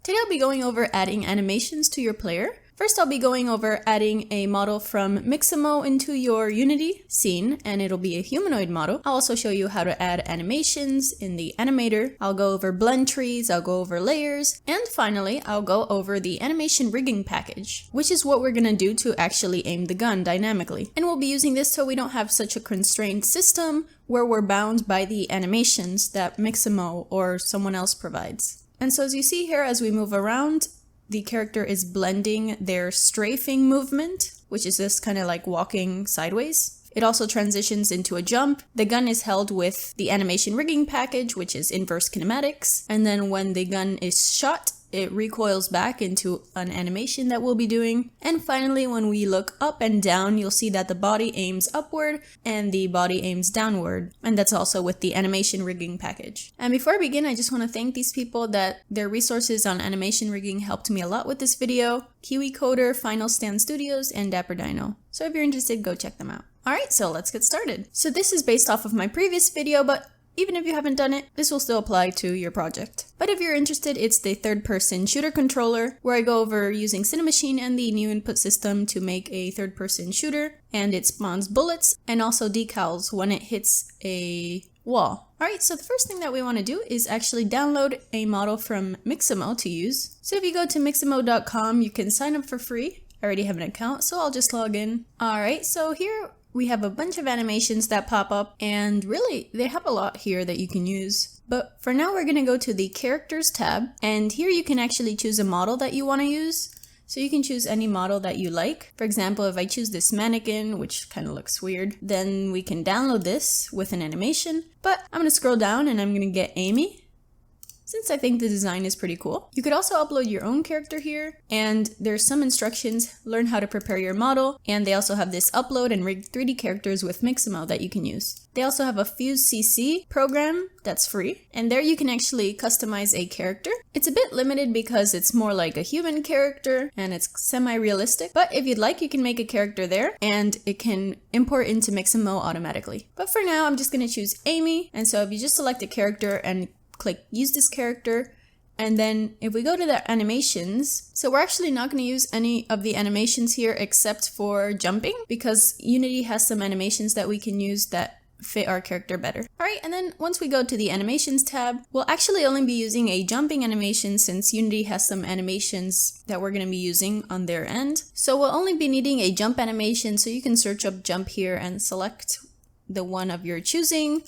Today I'll be going over adding animations to your player. First I'll be going over adding a model from Mixamo into your Unity scene, and it'll be a humanoid model. I'll also show you how to add animations in the animator. I'll go over blend trees, I'll go over layers, and finally I'll go over the animation rigging package, which is what we're gonna do to actually aim the gun dynamically. And we'll be using this so we don't have such a constrained system where we're bound by the animations that Mixamo or someone else provides. And so as you see here, as we move around, the character is blending their strafing movement, which is this kind of like walking sideways. It also transitions into a jump. The gun is held with the animation rigging package, which is inverse kinematics. And then when the gun is shot, it recoils back into an animation that we'll be doing. And finally, when we look up and down, you'll see that the body aims upward and the body aims downward. And that's also with the animation rigging package. And before I begin, I just want to thank these people that their resources on animation rigging helped me a lot with this video. Kiwi Coder, Final Stand Studios, and Dapper Dino. So if you're interested, go check them out. Alright, so let's get started. So this is based off of my previous video, but even if you haven't done it, this will still apply to your project. But if you're interested, it's the third-person shooter controller, where I go over using Cinemachine and the new input system to make a third-person shooter, and it spawns bullets and also decals when it hits a wall. Alright, so the first thing that we want to do is actually download a model from Mixamo to use. So if you go to mixamo.com, you can sign up for free. I already have an account, so I'll just log in. Alright, so here we have a bunch of animations that pop up, and really, they have a lot here that you can use. But for now, we're gonna go to the Characters tab, and here you can actually choose a model that you wanna use. So you can choose any model that you like. For example, if I choose this mannequin, which kind of looks weird, then we can download this with an animation. But I'm gonna scroll down and I'm gonna get Amy, since I think the design is pretty cool. You could also upload your own character here, and there's some instructions, learn how to prepare your model, and they also have this upload and rig 3D characters with Mixamo that you can use. They also have a Fuse CC program that's free, and there you can actually customize a character. It's a bit limited because it's more like a human character and it's semi-realistic, but if you'd like, you can make a character there and it can import into Mixamo automatically. But for now, I'm just gonna choose Amy, and so if you just select a character and click use this character, and then if we go to the animations, so we're actually not going to use any of the animations here except for jumping, because Unity has some animations that we can use that fit our character better. Alright, and then once we go to the animations tab, we'll actually only be using a jumping animation since Unity has some animations that we're going to be using on their end. So we'll only be needing a jump animation, so you can search up jump here and select the one of your choosing.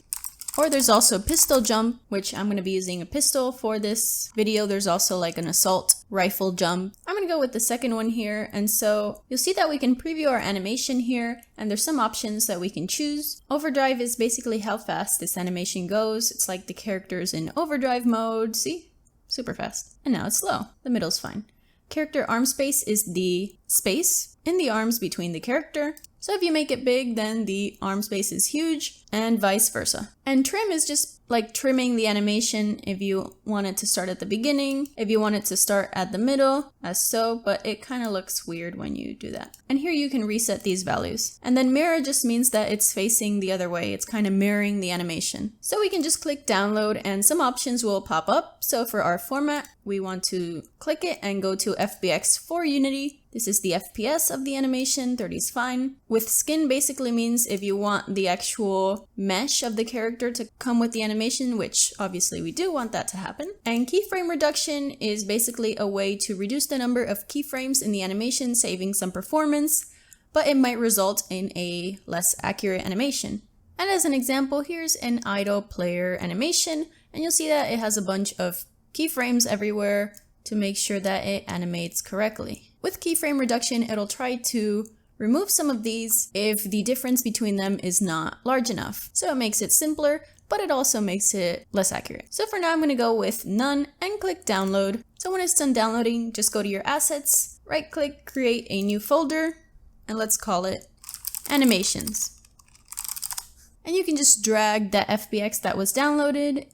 Or there's also pistol jump, which I'm going to be using a pistol for this video. There's also like an assault rifle jump. I'm going to go with the second one here. And so you'll see that we can preview our animation here, and there's some options that we can choose. Overdrive is basically how fast this animation goes. It's like the character's in overdrive mode. See? Super fast. And now it's slow. The middle's fine. Character arm space is the space in the arms between the character. So if you make it big, then the arm space is huge, and vice versa. And trim is just like trimming the animation if you want it to start at the beginning, if you want it to start at the middle, as so, but it kind of looks weird when you do that. And here you can reset these values. And then mirror just means that it's facing the other way. It's kind of mirroring the animation. So we can just click download and some options will pop up. So for our format, we want to click it and go to FBX for Unity. This is the FPS of the animation, 30 is fine. With skin basically means if you want the actual mesh of the character to come with the animation, which obviously we do want that to happen. And keyframe reduction is basically a way to reduce the number of keyframes in the animation, saving some performance, but it might result in a less accurate animation. And as an example, here's an idle player animation, and you'll see that it has a bunch of keyframes everywhere to make sure that it animates correctly. With keyframe reduction, it'll try to remove some of these if the difference between them is not large enough. So it makes it simpler, but it also makes it less accurate. So for now, I'm going to go with none and click download. So when it's done downloading, just go to your assets, right click, create a new folder, and let's call it animations. And you can just drag that FBX that was downloaded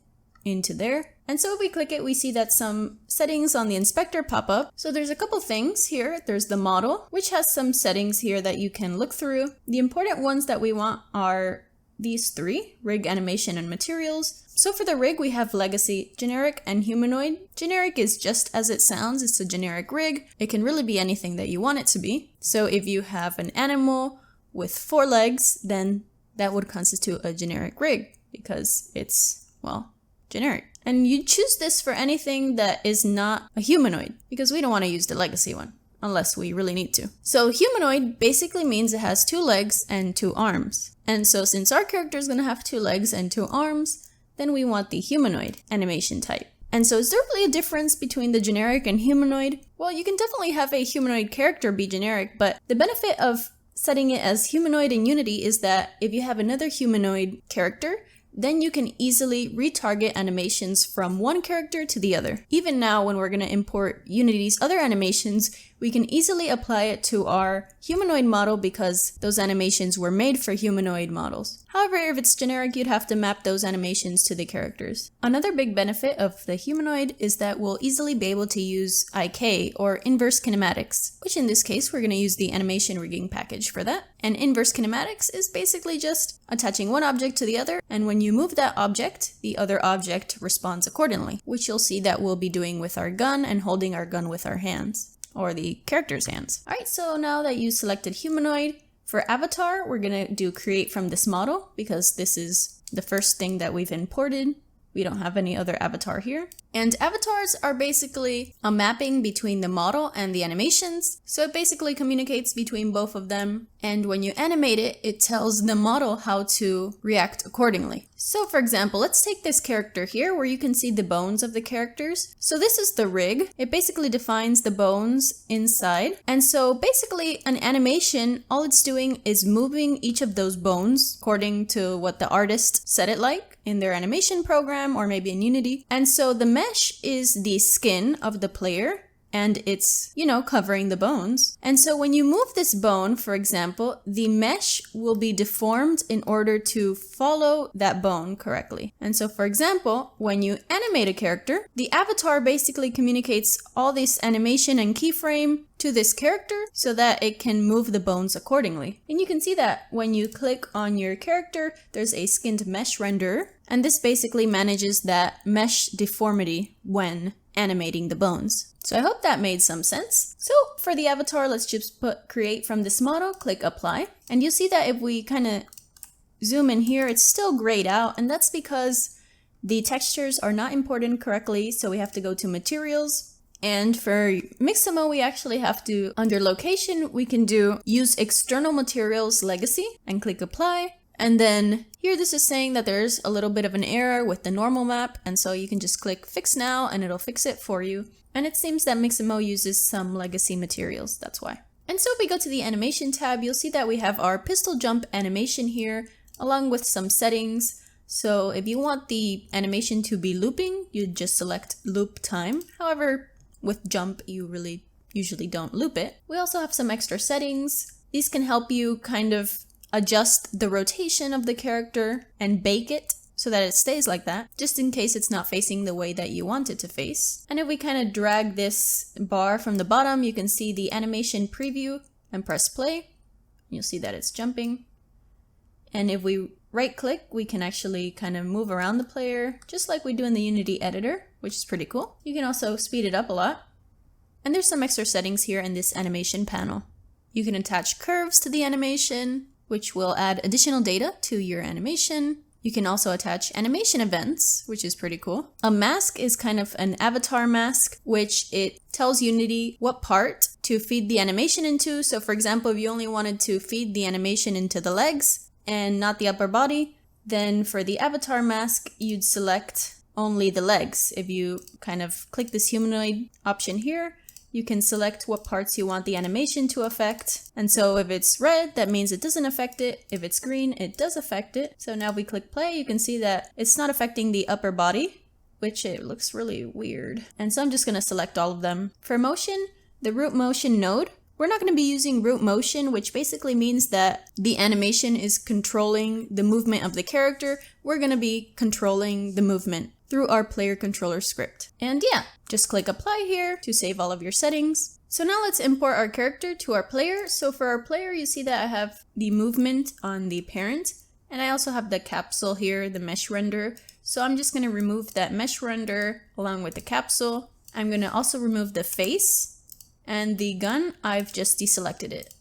into there. And so if we click it, we see that some settings on the inspector pop up. So there's a couple things here. There's the model, which has some settings here that you can look through. The important ones that we want are these three: rig, animation, and materials. So for the rig, we have legacy, generic, and humanoid. Generic is just as it sounds. It's a generic rig. It can really be anything that you want it to be. So if you have an animal with 4 legs, then that would constitute a generic rig because it's, well, generic. And you choose this for anything that is not a humanoid because we don't want to use the legacy one unless we really need to. So humanoid basically means it has 2 legs and 2 arms. And so since our character is going to have 2 legs and 2 arms, then we want the humanoid animation type. And so is there really a difference between the generic and humanoid? Well, you can definitely have a humanoid character be generic, but the benefit of setting it as humanoid in Unity is that if you have another humanoid character, then you can easily retarget animations from one character to the other. Even now, when we're going to import Unity's other animations, we can easily apply it to our humanoid model because those animations were made for humanoid models. However, if it's generic, you'd have to map those animations to the characters. Another big benefit of the humanoid is that we'll easily be able to use IK, or inverse kinematics, which in this case, we're going to use the animation rigging package for that. And inverse kinematics is basically just attaching one object to the other, and when you move that object, the other object responds accordingly, which you'll see that we'll be doing with our gun and holding our gun with our hands, or the character's hands. Alright, so now that you selected humanoid, for avatar, we're gonna do create from this model because this is the first thing that we've imported. We don't have any other avatar here. And avatars are basically a mapping between the model and the animations. So it basically communicates between both of them. And when you animate it, it tells the model how to react accordingly. So for example, let's take this character here where you can see the bones of the characters. So this is the rig. It basically defines the bones inside. And so basically an animation, all it's doing is moving each of those bones according to what the artist set it like in their animation program or maybe in Unity. And so the mesh is the skin of the player and it's, you know, covering the bones. And so when you move this bone, for example, the mesh will be deformed in order to follow that bone correctly. And so for example, when you animate a character, the avatar basically communicates all this animation and keyframe to this character so that it can move the bones accordingly. And you can see that when you click on your character, there's a skinned mesh renderer, and this basically manages that mesh deformity when animating the bones. So I hope that made some sense. So for the avatar, let's just put create from this model, click apply, and you'll see that if we kind of zoom in here, it's still grayed out, and that's because the textures are not imported correctly, so we have to go to materials. And for Mixamo, we actually have to, under location, we can do use external materials legacy and click apply. And then here this is saying that there's a little bit of an error with the normal map. And so you can just click fix now and it'll fix it for you. And it seems that Mixamo uses some legacy materials, that's why. And so if we go to the animation tab, you'll see that we have our pistol jump animation here, along with some settings. So if you want the animation to be looping, you just select loop time. However, with jump, you really usually don't loop it. We also have some extra settings. These can help you kind of adjust the rotation of the character and bake it so that it stays like that, just in case it's not facing the way that you want it to face. And if we kind of drag this bar from the bottom, you can see the animation preview and press play. You'll see that it's jumping. And if we right click, we can actually kind of move around the player, just like we do in the Unity editor, which is pretty cool. You can also speed it up a lot. And there's some extra settings here in this animation panel. You can attach curves to the animation, which will add additional data to your animation. You can also attach animation events, which is pretty cool. A mask is kind of an avatar mask, which it tells Unity what part to feed the animation into. So for example, if you only wanted to feed the animation into the legs and not the upper body, then for the avatar mask, you'd select only the legs. If you kind of click this humanoid option here, you can select what parts you want the animation to affect. And so if it's red, that means it doesn't affect it. If it's green, it does affect it. So now if we click play, you can see that it's not affecting the upper body, which it looks really weird. And so I'm just gonna select all of them. For motion, the root motion node, we're not gonna be using root motion, which basically means that the animation is controlling the movement of the character. We're gonna be controlling the movement through our player controller script. And yeah, just click apply here to save all of your settings. So now let's import our character to our player. So for our player, you see that I have the movement on the parent, and I also have the capsule here, the mesh render. So I'm just going to remove that mesh render along with the capsule. I'm going to also remove the face, and the gun, I've just deselected it.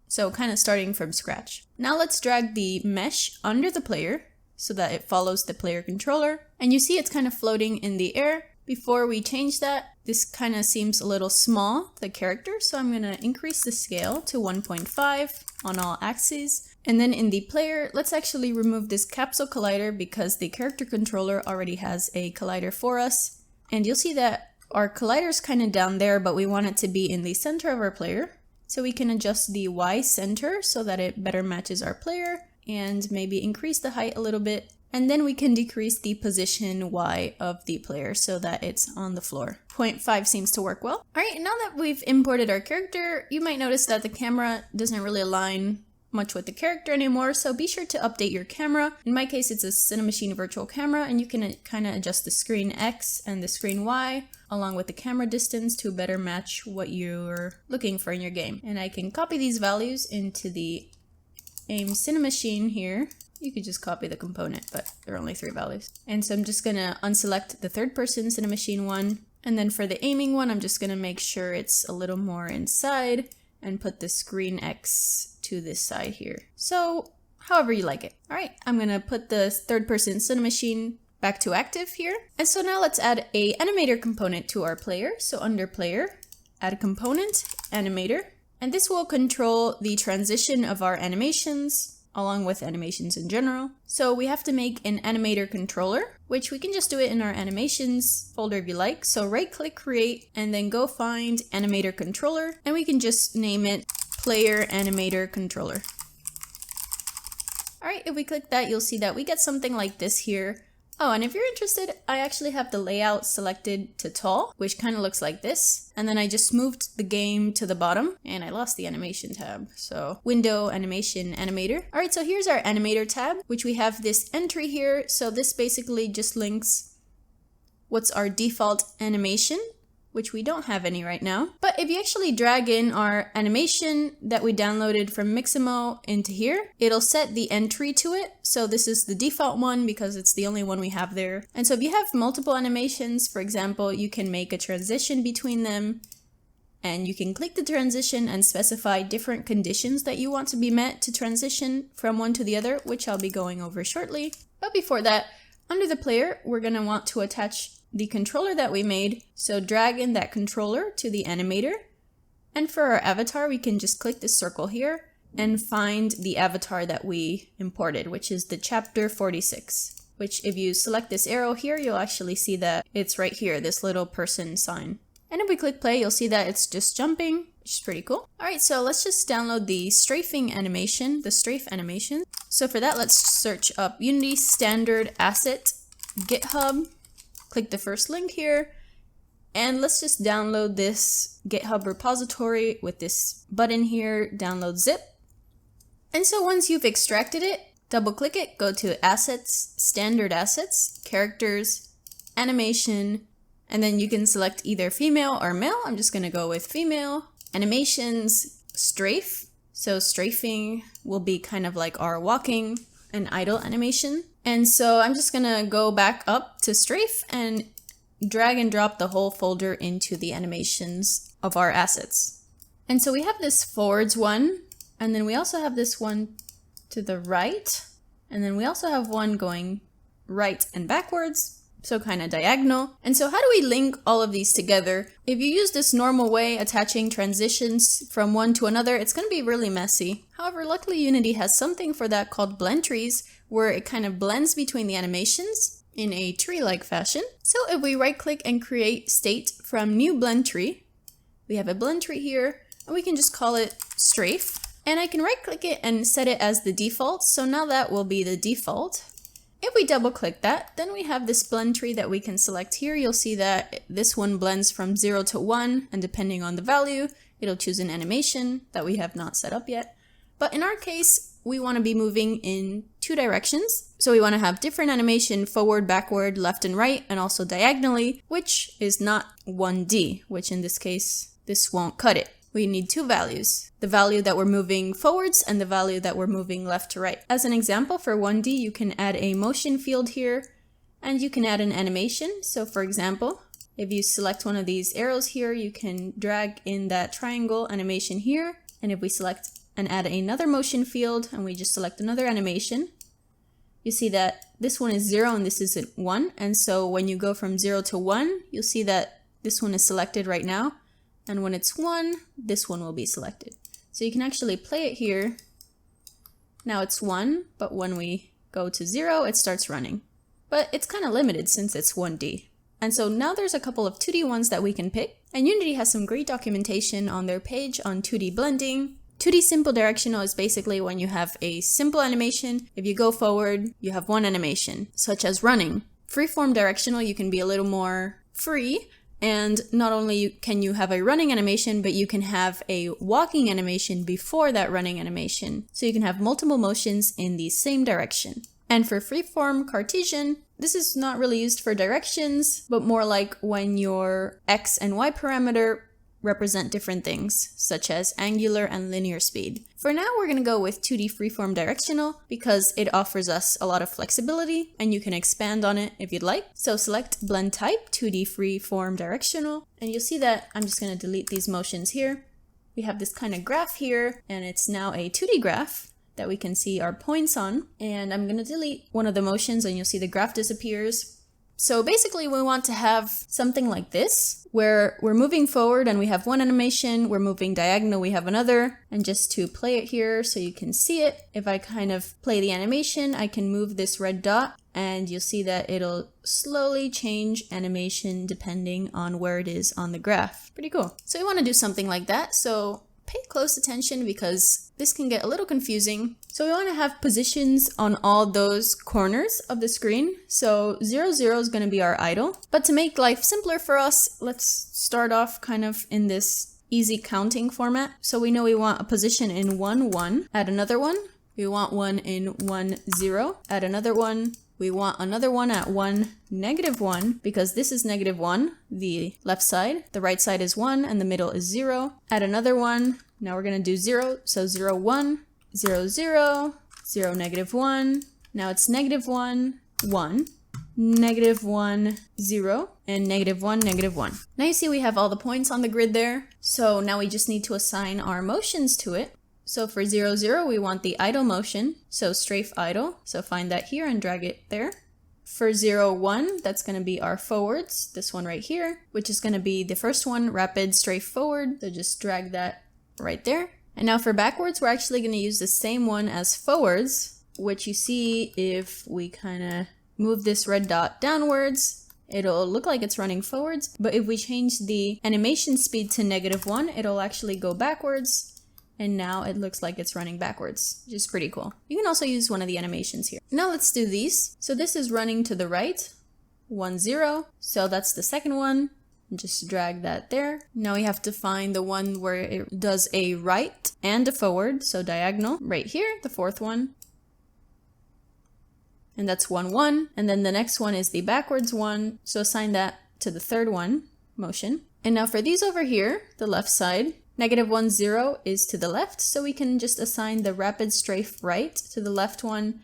So kind of starting from scratch. Now let's drag the mesh under the player so that it follows the player controller. And you see it's kind of floating in the air. Before we change that, this kind of seems a little small, the character, so I'm going to increase the scale to 1.5 on all axes. And then in the player, let's actually remove this capsule collider because the character controller already has a collider for us. And you'll see that our collider is kind of down there, but we want it to be in the center of our player. So we can adjust the Y center so that it better matches our player and maybe increase the height a little bit. And then we can decrease the position Y of the player so that it's on the floor. 0.5 seems to work well. All right, now that we've imported our character, you might notice that the camera doesn't really align much with the character anymore, so be sure to update your camera. In my case, it's a Cinemachine virtual camera, and you can kind of adjust the screen X and the screen Y along with the camera distance to better match what you're looking for in your game. And I can copy these values into the AIM Cinemachine here. You could just copy the component, but there are only 3 values. And so I'm just gonna unselect the third person Cinemachine one. And then for the aiming one, I'm just gonna make sure it's a little more inside and put the screen X to this side here. So however you like it. All right, I'm gonna put the third person Cinemachine back to active here. And so now let's add a animator component to our player. So under player, add a component, animator. And this will control the transition of our animations along with animations in general. So we have to make an animator controller, which we can just do it in our animations folder if you like. So right click create and then go find animator controller, and we can just name it player animator controller. All right, if we click that, you'll see that we get something like this here. Oh, and if you're interested, I actually have the layout selected to tall, which kind of looks like this. And then I just moved the game to the bottom and I lost the animation tab. So window, animation, animator. All right, so here's our animator tab, which we have this entry here. So this basically just links what's our default animation, which we don't have any right now. But if you actually drag in our animation that we downloaded from Mixamo into here, it'll set the entry to it. So this is the default one because it's the only one we have there. And so if you have multiple animations, for example, you can make a transition between them, and you can click the transition and specify different conditions that you want to be met to transition from one to the other, which I'll be going over shortly. But before that, under the player, we're gonna want to attach the controller that we made. So drag in that controller to the animator. And for our avatar, we can just click this circle here and find the avatar that we imported, which is the chapter 46, which if you select this arrow here, you'll actually see that it's right here, this little person sign. And if we click play, you'll see that it's just jumping, which is pretty cool. All right, so let's just download the strafing animation, the strafe animation. So for that, let's search up Unity standard asset, GitHub. Click the first link here, and let's just download this GitHub repository with this button here, download zip. And so once you've extracted it, double click it, go to assets, standard assets, characters, animation, and then you can select either female or male. I'm just gonna go with female. Animations, strafe. So strafing will be kind of like our walking and idle animation. And so I'm just gonna go back up to strafe and drag and drop the whole folder into the animations of our assets. And so we have this forwards one, and then we also have this one to the right, and then we also have one going right and backwards, so kind of diagonal. And so how do we link all of these together? If you use this normal way, attaching transitions from one to another, it's gonna be really messy. However, luckily Unity has something for that called blend trees, where it kind of blends between the animations in a tree-like fashion. So if we right-click and create state from new blend tree, we have a blend tree here, and we can just call it strafe. And I can right-click it and set it as the default, so now that will be the default. If we double-click that, then we have this blend tree that we can select here. You'll see that this one blends from 0 to 1, and depending on the value, it'll choose an animation that we have not set up yet. But in our case, we want to be moving in 2 directions. So we want to have different animation forward, backward, left and right, and also diagonally, which is not 1D, which in this case, this won't cut it. We need 2 values, the value that we're moving forwards and the value that we're moving left to right. As an example for 1D, you can add a motion field here, And you can add an animation. So for example, if you select one of these arrows here, you can drag in that triangle animation here. And if we select and add another motion field and we just select another animation, you see that this one is 0 and this is 1. And so when you go from 0 to 1, you'll see that this one is selected right now. And when it's 1, this one will be selected. So you can actually play it here. Now it's 1, but when we go to 0, it starts running. But it's kind of limited since it's 1D. And so now there's a couple of 2D ones that we can pick. And Unity has some great documentation on their page on 2D blending. 2D simple directional is basically when you have a simple animation. If you go forward, you have one animation, such as running. Freeform directional, you can be a little more free. And not only can you have a running animation, but you can have a walking animation before that running animation. So you can have multiple motions in the same direction. And for freeform Cartesian, this is not really used for directions, but more like when your X and Y parameter represent different things, such as angular and linear speed. For now, we're going to go with 2D freeform directional because it offers us a lot of flexibility and you can expand on it if you'd like. So select blend type, 2D freeform directional, and you'll see that I'm just going to delete these motions here. We have this kind of graph here and it's now a 2D graph that we can see our points on. And I'm going to delete one of the motions and you'll see the graph disappears. So basically we want to have something like this, where we're moving forward and we have one animation, we're moving diagonal, we have another. And just to play it here so you can see it, if I kind of play the animation, I can move this red dot and you'll see that it'll slowly change animation depending on where it is on the graph. Pretty cool. So we want to do something like that. So pay close attention because this can get a little confusing. So we want to have positions on all those corners of the screen. So 0, 0 is going to be our idle. But to make life simpler for us, let's start off kind of in this easy counting format. So we know we want a position in 1, 1, add another one. We want one in 1, 0, add another one. We want another one at 1, -1, because this is -1, the left side. The right side is 1, and the middle is 0. Add another one. Now we're going to do 0. So 0, 1, 0, 0, 0, -1. Now it's -1, 1, -1, 0, and -1, -1. Now you see we have all the points on the grid there. So now we just need to assign our motions to it. So for 0, 0, we want the idle motion, so strafe idle. So find that here and drag it there. For 0, 1, that's going to be our forwards, this one right here, which is going to be the first one, rapid strafe forward. So just drag that right there. And now for backwards, we're actually going to use the same one as forwards, which you see if we kind of move this red dot downwards, it'll look like it's running forwards. But if we change the animation speed to -1, it'll actually go backwards. And now it looks like it's running backwards, which is pretty cool. You can also use one of the animations here. Now let's do these. So this is running to the right, 1, 0. So that's the second one. Just drag that there. Now we have to find the one where it does a right and a forward, so diagonal, right here, the fourth one. And that's 1, 1. And then the next one is the backwards one, so assign that to the third one, motion. And now for these over here, the left side, -1, 0 is to the left, so we can just assign the rapid strafe right to the left one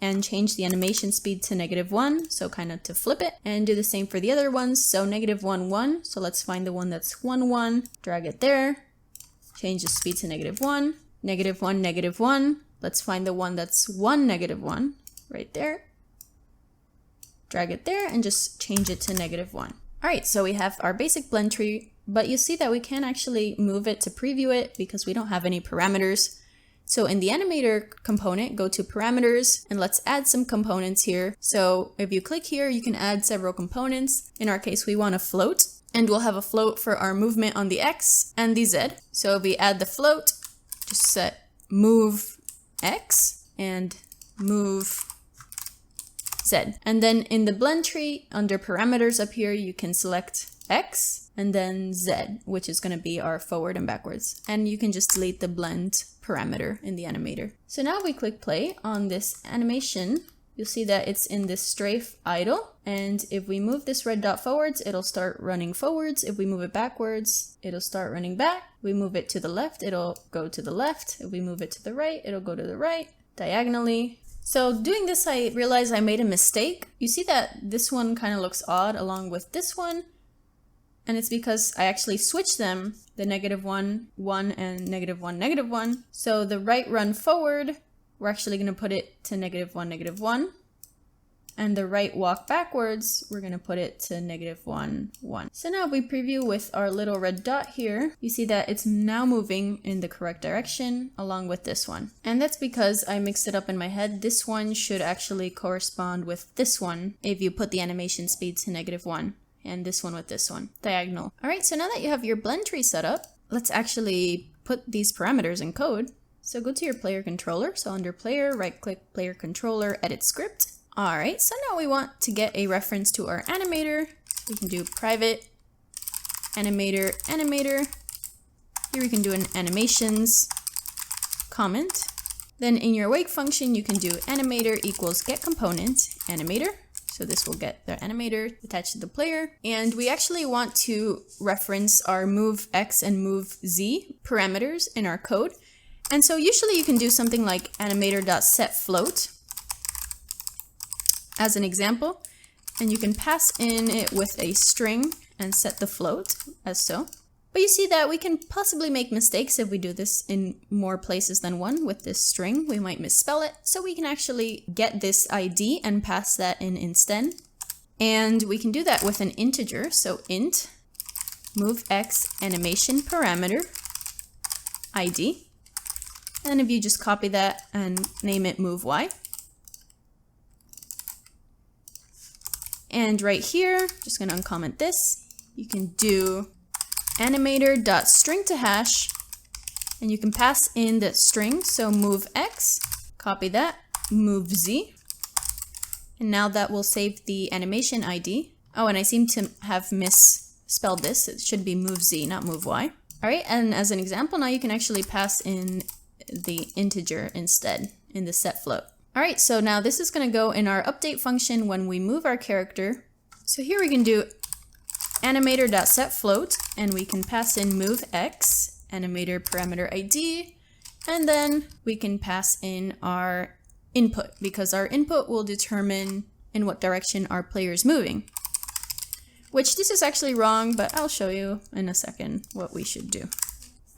and change the animation speed to -1, so kind of to flip it, and do the same for the other ones. So -1, 1, so let's find the one that's 1, 1, drag it there, change the speed to -1, -1, -1, let's find the one that's 1, -1, right there, drag it there, and just change it to -1. Alright, so we have our basic blend tree, but you see that we can't actually move it to preview it because we don't have any parameters. So in the Animator component, go to parameters and let's add some components here. So if you click here, you can add several components. In our case, we want a float, and we'll have a float for our movement on the X and the Z. So if we add the float, just set move X and move Z. And then in the blend tree, under parameters up here, you can select X and then Z, which is going to be our forward and backwards. And you can just delete the blend parameter in the animator. So now if we click play on this animation, you'll see that it's in this strafe idle. And if we move this red dot forwards, it'll start running forwards. If we move it backwards, it'll start running back. If we move it to the left, it'll go to the left. If we move it to the right, it'll go to the right, diagonally. So doing this, I realized I made a mistake. You see that this one kind of looks odd along with this one. And it's because I actually switched them, the -1, 1, and -1, -1. So the right run forward, we're actually going to put it to -1, -1. And the right walk backwards, we're going to put it to -1, 1. So now if we preview with our little red dot here, you see that it's now moving in the correct direction along with this one. And that's because I mixed it up in my head. This one should actually correspond with this one if you put the animation speed to -1. And this one with this one, diagonal. All right, so now that you have your blend tree set up, let's actually put these parameters in code. So go to your player controller. So under player, right click player controller, edit script. All right, so now we want to get a reference to our animator. We can do private animator, animator. Here we can do an animations comment. Then in your wake function, you can do animator equals get component animator. So this will get the animator attached to the player. And we actually want to reference our move X and move Z parameters in our code. And so usually you can do something like animator.setFloat as an example. And you can pass in it with a string and set the float as so. But you see that we can possibly make mistakes if we do this in more places than one with this string. We might misspell it. So we can actually get this ID and pass that in instead. And we can do that with an integer. So int move X animation parameter ID. And if you just copy that and name it move Y. And right here, just gonna uncomment this. You can do animator.string to hash, and you can pass in the string. So move X, copy that, move Z. And now that will save the animation ID. Oh, and I seem to have misspelled this. It should be move Z, not move Y. All right, and as an example, now you can actually pass in the integer instead in the set float. All right, so now this is gonna go in our update function when we move our character. So here we can do animator.setFloat, and we can pass in move X, animator parameter ID, and then we can pass in our input, because our input will determine in what direction our player is moving. Which this is actually wrong, but I'll show you in a second what we should do.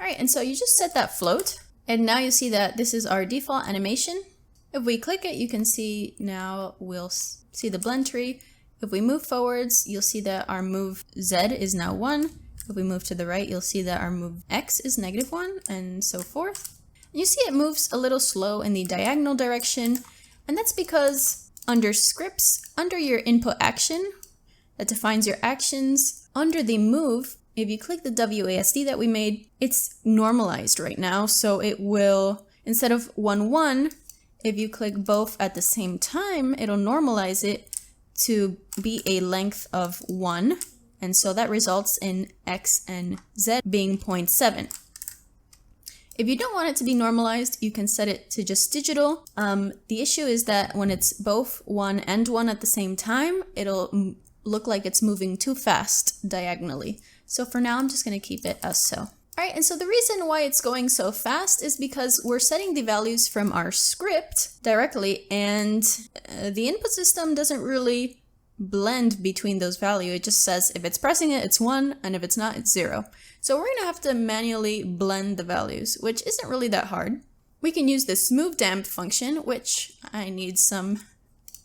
All right, and so you just set that float, and now you see that this is our default animation. If we click it, you can see now we'll see the blend tree. If we move forwards, you'll see that our move Z is now 1. If we move to the right, you'll see that our move X is -1, and so forth. And you see it moves a little slow in the diagonal direction, and that's because under scripts, under your input action that defines your actions, under the move, if you click the WASD that we made, it's normalized right now. So it will, instead of 1, 1, if you click both at the same time, it'll normalize it to be a length of 1. And so that results in X and Z being 0.7. If you don't want it to be normalized, you can set it to just digital. The issue is that when it's both 1 and 1 at the same time, it'll look like it's moving too fast diagonally. So for now, I'm just going to keep it as so. All right, and so the reason why it's going so fast is because we're setting the values from our script directly, and the input system doesn't really blend between those values. It just says if it's pressing it, it's 1, and if it's not, it's 0. So we're gonna have to manually blend the values, which isn't really that hard. We can use this smooth damp function, which I need some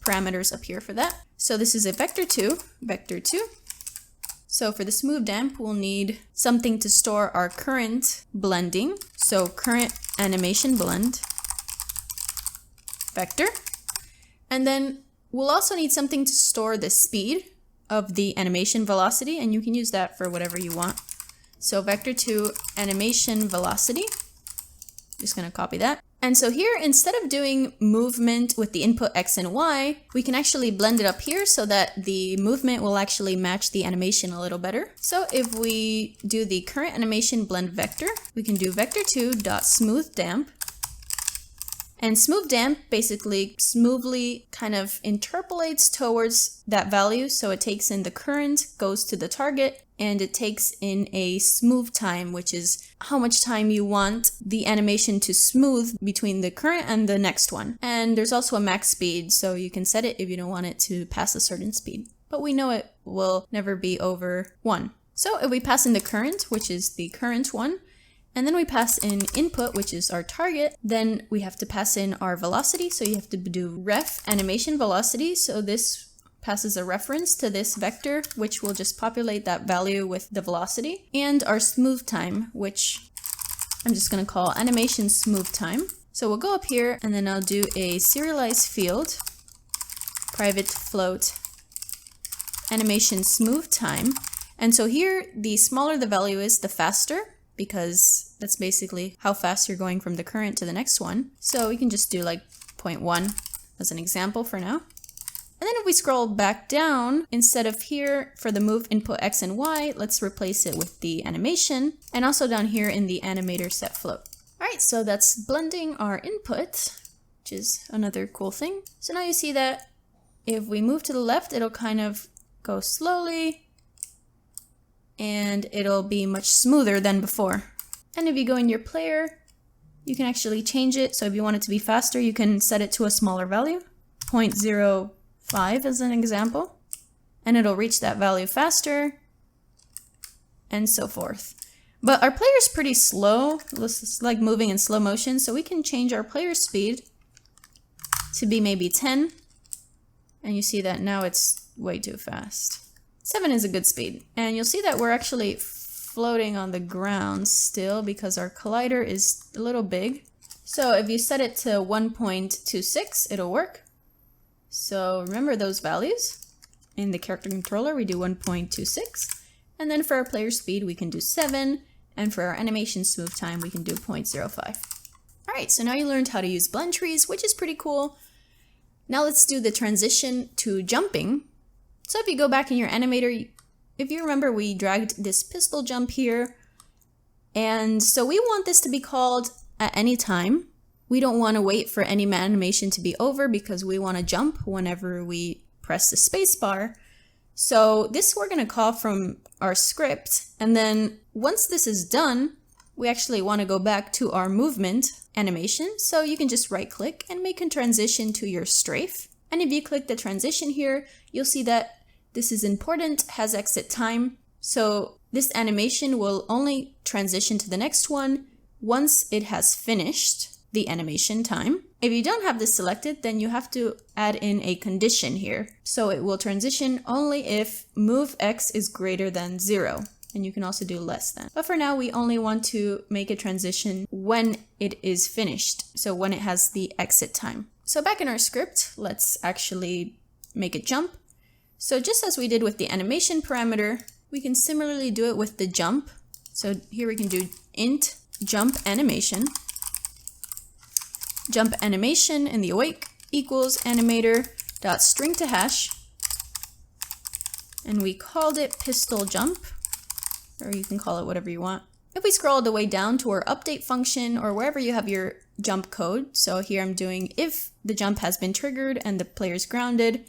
parameters up here for that. So this is a vector 2, vector 2. So for the smooth damp, we'll need something to store our current blending. So current animation blend vector. And then we'll also need something to store the speed of the animation velocity, and you can use that for whatever you want. So vector 2 animation velocity. Just gonna copy that. And so here, instead of doing movement with the input X and Y, we can actually blend it up here so that the movement will actually match the animation a little better. So if we do the current animation blend vector, we can do vector2.smoothDamp. And smooth damp basically smoothly kind of interpolates towards that value. So it takes in the current, goes to the target, and it takes in a smooth time, which is how much time you want the animation to smooth between the current and the next one. And there's also a max speed, so you can set it if you don't want it to pass a certain speed. But we know it will never be over 1. So if we pass in the current, which is the current one, and then we pass in input, which is our target, then we have to pass in our velocity. So you have to do ref animation velocity. So this passes a reference to this vector, which will just populate that value with the velocity. And our smooth time, which I'm just going to call animation smooth time. So we'll go up here and then I'll do a serialized field, private float, animation smooth time. And so here, the smaller the value is, the faster, because that's basically how fast you're going from the current to the next one. So we can just do like 0.1 as an example for now. And then if we scroll back down, instead of here for the move input X and Y, let's replace it with the animation, and also down here in the animator set float. All right, so that's blending our input, which is another cool thing. So now you see that if we move to the left, it'll kind of go slowly, and it'll be much smoother than before. And if you go in your player, you can actually change it. So if you want it to be faster, you can set it to a smaller value, 0.05 as an example, and it'll reach that value faster, and so forth. But our player's pretty slow. It's like moving in slow motion, so we can change our player speed to be maybe 10, and you see that now it's way too fast. 7 is a good speed, and you'll see that we're actually floating on the ground still because our collider is a little big. So if you set it to 1.26, it'll work. So remember those values. In the character controller, we do 1.26, and then for our player speed, we can do 7, and for our animation smooth time, we can do 0.05. All right, so now you learned how to use blend trees, which is pretty cool. Now let's do the transition to jumping. So if you go back in your animator, if you remember, we dragged this pistol jump here. And so we want this to be called at any time. We don't want to wait for any animation to be over because we want to jump whenever we press the space bar. So this we're going to call from our script. And then once this is done, we actually want to go back to our movement animation. So you can just right click and make a transition to your strafe. And if you click the transition here, you'll see that this is important, has exit time. So this animation will only transition to the next one once it has finished the animation time. If you don't have this selected, then you have to add in a condition here. So it will transition only if move X is greater than 0. And you can also do less than. But for now, we only want to make a transition when it is finished. So when it has the exit time. So back in our script, let's actually make it jump. So just as we did with the animation parameter, we can similarly do it with the jump. So here we can do int jump animation. Jump animation in the awake equals animator.string to hash. And we called it pistol jump, or you can call it whatever you want. If we scroll all the way down to our update function or wherever you have your jump code, so here I'm doing if the jump has been triggered and the player's grounded,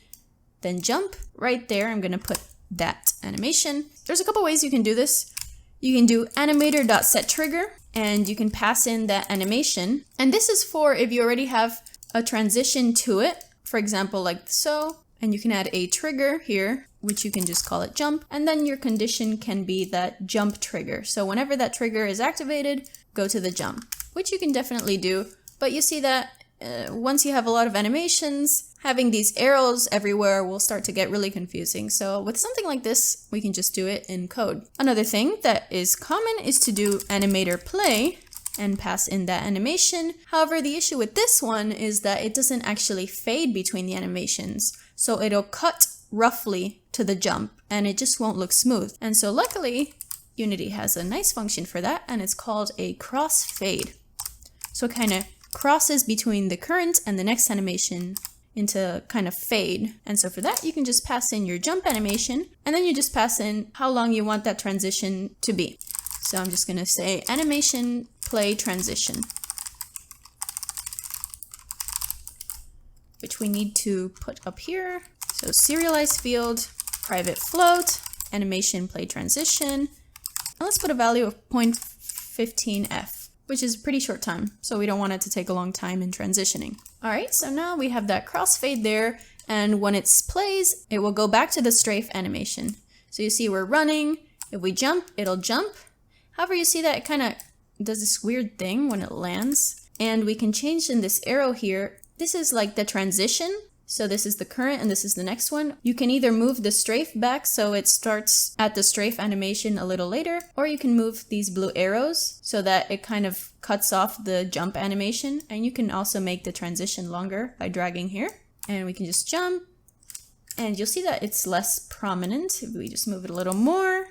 then jump. Right there, I'm going to put that animation. There's a couple ways you can do this. You can do animator.setTrigger, and you can pass in that animation. And this is for if you already have a transition to it, for example, like so, and you can add a trigger here, which you can just call it jump, and then your condition can be that jump trigger. So whenever that trigger is activated, go to the jump, which you can definitely do. But you see that once you have a lot of animations, having these arrows everywhere will start to get really confusing. So with something like this, we can just do it in code. Another thing that is common is to do animator play and pass in that animation. However, the issue with this one is that it doesn't actually fade between the animations. So it'll cut roughly to the jump and it just won't look smooth. And so luckily, Unity has a nice function for that, and it's called a crossfade. So it kind of crosses between the current and the next animation into kind of fade. And so for that, you can just pass in your jump animation, and then you just pass in how long you want that transition to be. So I'm just going to say animation play transition, which we need to put up here. So serialized field, private float, animation play transition. And let's put a value of 0.15f, which is a pretty short time, so we don't want it to take a long time in transitioning. All right, so now we have that crossfade there, and when it plays, it will go back to the strafe animation. So you see we're running. If we jump, it'll jump. However, you see that it kind of does this weird thing when it lands. And we can change in this arrow here. This is like the transition. So this is the current and this is the next one. You can either move the strafe back so it starts at the strafe animation a little later, or you can move these blue arrows so that it kind of cuts off the jump animation. And you can also make the transition longer by dragging here. And we can just jump. And you'll see that it's less prominent. If we just move it a little more,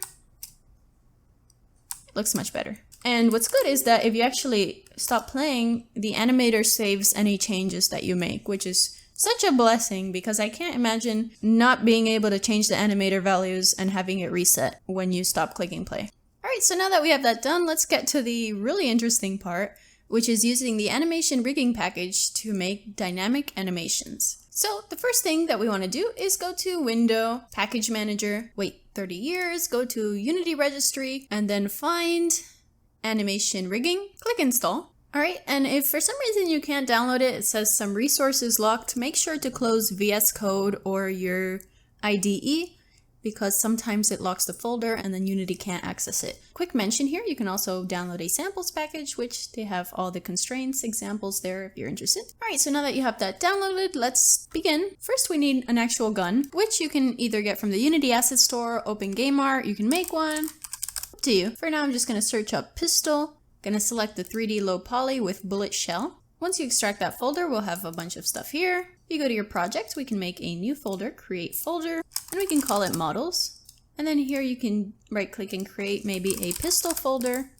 it looks much better. And what's good is that if you actually stop playing, the animator saves any changes that you make, which is such a blessing because I can't imagine not being able to change the animator values and having it reset when you stop clicking play. All right, so now that we have that done, let's get to the really interesting part, which is using the animation rigging package to make dynamic animations. So the first thing that we want to do is go to Window, Package Manager, wait 30 years, go to Unity Registry, and then find Animation Rigging, click Install. All right, and if for some reason you can't download it, it says some resources locked, make sure to close VS Code or your IDE because sometimes it locks the folder and then Unity can't access it. Quick mention here, you can also download a samples package, which they have all the constraints examples there if you're interested. All right, so now that you have that downloaded, let's begin. First, we need an actual gun, which you can either get from the Unity Asset Store, Open Game Art, you can make one, up to you. For now, I'm just gonna search up pistol, gonna select the 3D low poly with bullet shell. Once you extract that folder, we'll have a bunch of stuff here. If you go to your project, we can make a new folder, create folder, and we can call it models. And then here you can right click and create maybe a pistol folder,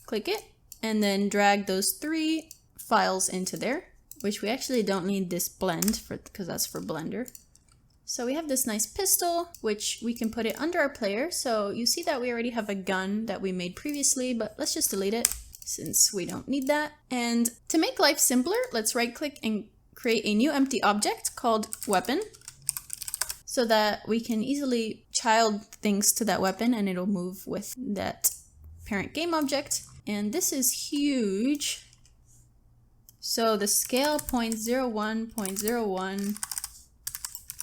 click it, and then drag those 3 files into there, which we actually don't need this blend for because that's for Blender. So we have this nice pistol, which we can put it under our player. So you see that we already have a gun that we made previously, but let's just delete it since we don't need that. And to make life simpler, let's right click and create a new empty object called weapon so that we can easily child things to that weapon and it'll move with that parent game object. And this is huge. So the scale 0.01, 0.01,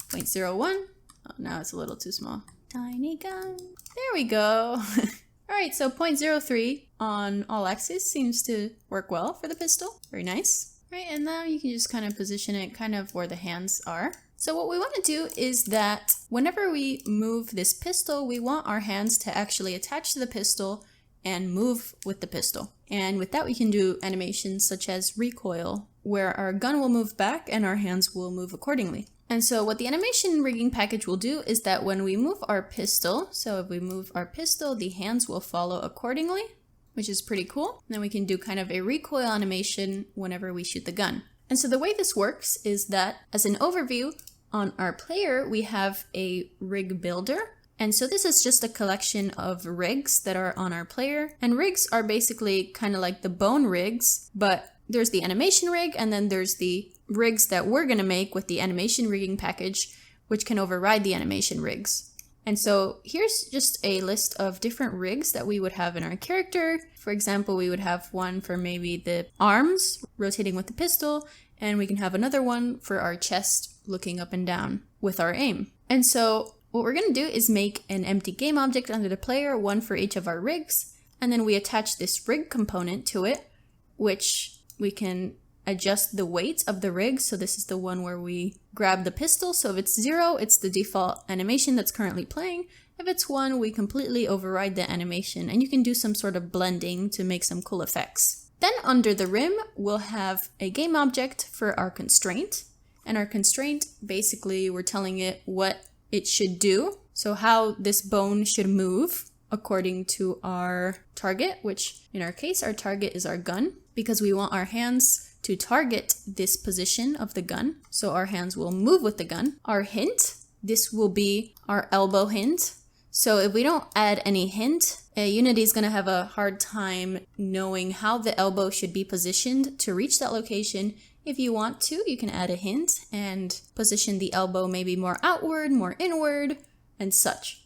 0.01. Oh, now it's a little too small. Tiny gun. There we go. All right, so 0.03 on all axes seems to work well for the pistol. Very nice. All right, and now you can just kind of position it kind of where the hands are. So what we want to do is that whenever we move this pistol, we want our hands to actually attach to the pistol and move with the pistol. And with that, we can do animations such as recoil, where our gun will move back and our hands will move accordingly. And so what the animation rigging package will do is that when we move our pistol, so if we move our pistol, the hands will follow accordingly, which is pretty cool. And then we can do kind of a recoil animation whenever we shoot the gun. And so the way this works is that as an overview on our player, we have a rig builder. And so this is just a collection of rigs that are on our player. And rigs are basically kind of like the bone rigs, but there's the animation rig and then there's the rigs that we're going to make with the animation rigging package, which can override the animation rigs. And so here's just a list of different rigs that we would have in our character. For example, we would have one for maybe the arms rotating with the pistol, and we can have another one for our chest looking up and down with our aim. And so what we're going to do is make an empty game object under the player, one for each of our rigs, and then we attach this rig component to it, which we can adjust the weight of the rig. So this is the one where we grab the pistol. So if it's 0, it's the default animation that's currently playing. If it's 1, we completely override the animation, and you can do some sort of blending to make some cool effects. Then under the rim, we'll have a game object for our constraint. And our constraint, basically, we're telling it what it should do. So how this bone should move according to our target, which in our case, our target is our gun, because we want our hands to target this position of the gun. So our hands will move with the gun. Our hint, this will be our elbow hint. So if we don't add any hint, Unity is going to have a hard time knowing how the elbow should be positioned to reach that location. If you want to, you can add a hint and position the elbow maybe more outward, more inward, and such.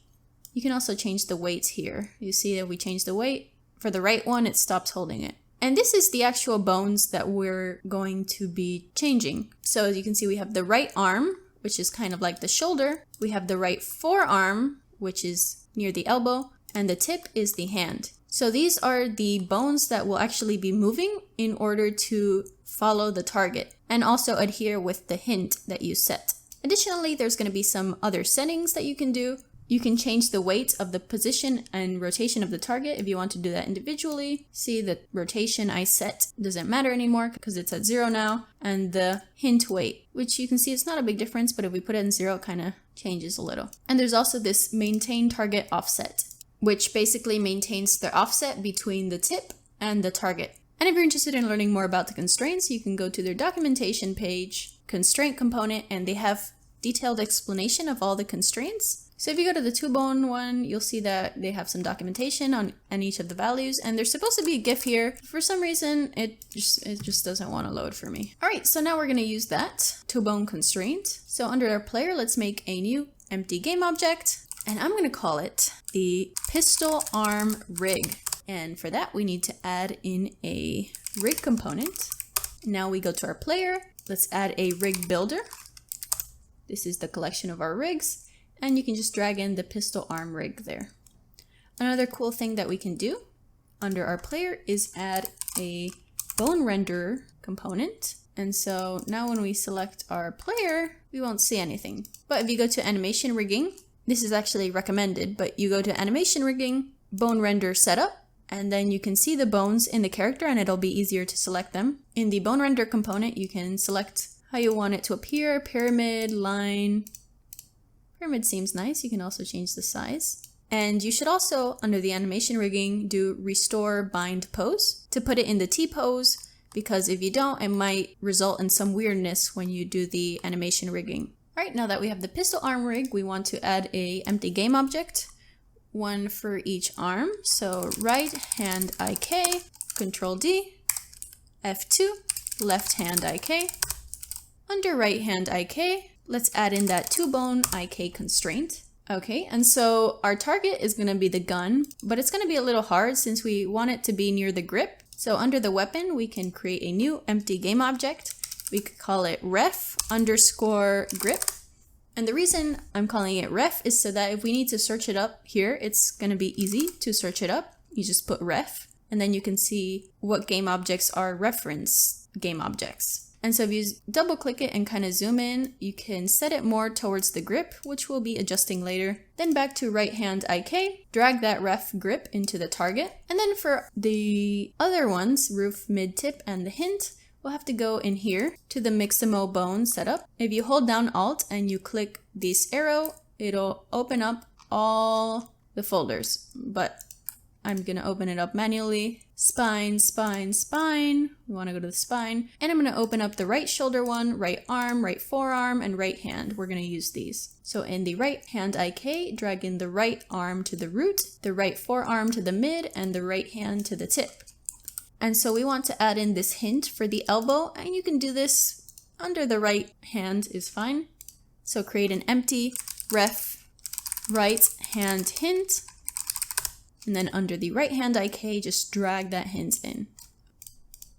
You can also change the weights here. You see that we changed the weight. For the right one, it stops holding it. And this is the actual bones that we're going to be changing. So as you can see, we have the right arm, which is kind of like the shoulder. We have the right forearm, which is near the elbow, and the tip is the hand. So these are the bones that will actually be moving in order to follow the target and also adhere with the hint that you set. Additionally, there's going to be some other settings that you can do. You can change the weight of the position and rotation of the target if you want to do that individually. See, the rotation I set doesn't matter anymore because it's at 0 now. And the hint weight, which you can see it's not a big difference, but if we put it in 0, it kind of changes a little. And there's also this maintain target offset, which basically maintains the offset between the tip and the target. And if you're interested in learning more about the constraints, you can go to their documentation page, Constraint Component, and they have detailed explanation of all the constraints. So if you go to the 2-bone one, you'll see that they have some documentation on each of the values, and there's supposed to be a GIF here. For some reason, it just doesn't want to load for me. All right, so now we're going to use that 2-bone constraint. So under our player, let's make a new empty game object, and I'm going to call it the pistol arm rig. And for that, we need to add in a rig component. Now we go to our player. Let's add a rig builder. This is the collection of our rigs. And you can just drag in the pistol arm rig there. Another cool thing that we can do under our player is add a bone renderer component. And so now when we select our player, we won't see anything. But if you go to animation rigging, this is actually recommended, but you go to animation rigging, bone render setup, and then you can see the bones in the character and it'll be easier to select them. In the bone render component, you can select how you want it to appear, pyramid, line. Pyramid seems nice. You can also change the size. And you should also, under the animation rigging, do restore bind pose to put it in the T pose, because if you don't, it might result in some weirdness when you do the animation rigging. All right, now that we have the pistol arm rig, we want to add a empty game object, one for each arm. So right hand IK, Control D, F2, left hand IK. Under right hand IK, let's add in that 2-bone IK constraint. Okay, and so our target is going to be the gun, but it's going to be a little hard since we want it to be near the grip. So under the weapon, we can create a new empty game object. We could call it ref_grip. And the reason I'm calling it ref is so that if we need to search it up here, it's going to be easy to search it up. You just put ref, and then you can see what game objects are reference game objects. And so if you double click it and kind of zoom in, you can set it more towards the grip, which we'll be adjusting later. Then back to right hand IK, drag that ref grip into the target. And then for the other ones, roof, mid, tip, and the hint, we'll have to go in here to the Mixamo bone setup. If you hold down Alt and you click this arrow, it'll open up all the folders, but I'm gonna open it up manually. Spine, spine, spine. We wanna go to the spine. And I'm gonna open up the right shoulder one, right arm, right forearm, and right hand. We're gonna use these. So in the right hand IK, drag in the right arm to the root, the right forearm to the mid, and the right hand to the tip. And so we want to add in this hint for the elbow, and you can do this under the right hand is fine. So create an empty ref right hand hint. And then under the right hand IK, just drag that hint in.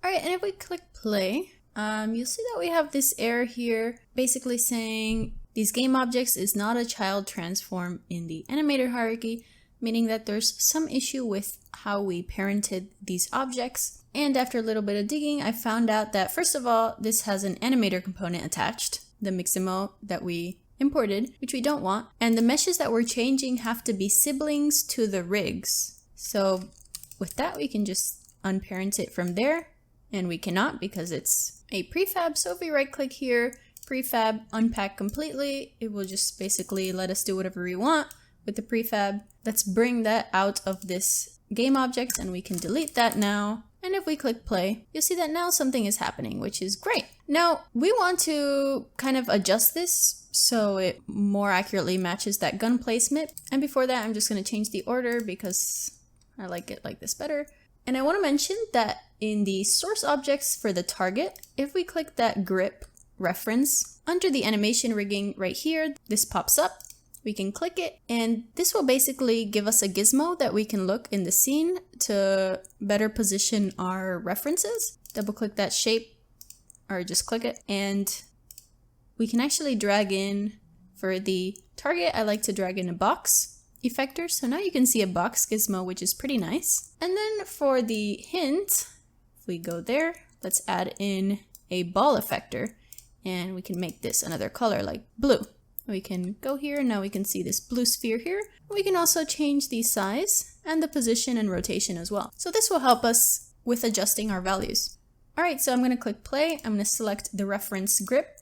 All right, and if we click play, you'll see that we have this error here, basically saying these game objects is not a child transform in the animator hierarchy, meaning that there's some issue with how we parented these objects. And after a little bit of digging, I found out that first of all, this has an animator component attached, the Mixamo that we imported, which we don't want. And the meshes that we're changing have to be siblings to the rigs. So with that, we can just unparent it from there, and we cannot because it's a prefab. So if we right click here, prefab, unpack completely, it will just basically let us do whatever we want with the prefab. Let's bring that out of this game object and we can delete that now. And if we click play, you'll see that now something is happening, which is great. Now we want to kind of adjust this so it more accurately matches that gun placement. And before that, I'm just going to change the order because I like it like this better. And I want to mention that in the source objects for the target, if we click that grip reference under the animation rigging right here, this pops up. we can click it, and this will basically give us a gizmo that we can look in the scene to better position our references. Double click that shape, or just click it, and we can actually drag in for the target. I like to drag in a box effector, so now you can see a box gizmo, which is pretty nice. And then for the hint, if we go there, let's add in a ball effector, and we can make this another color like blue. We can go here, and now we can see this blue sphere here. We can also change the size and the position and rotation as well. So this will help us with adjusting our values. All right, so I'm going to click play. I'm going to select the reference grip.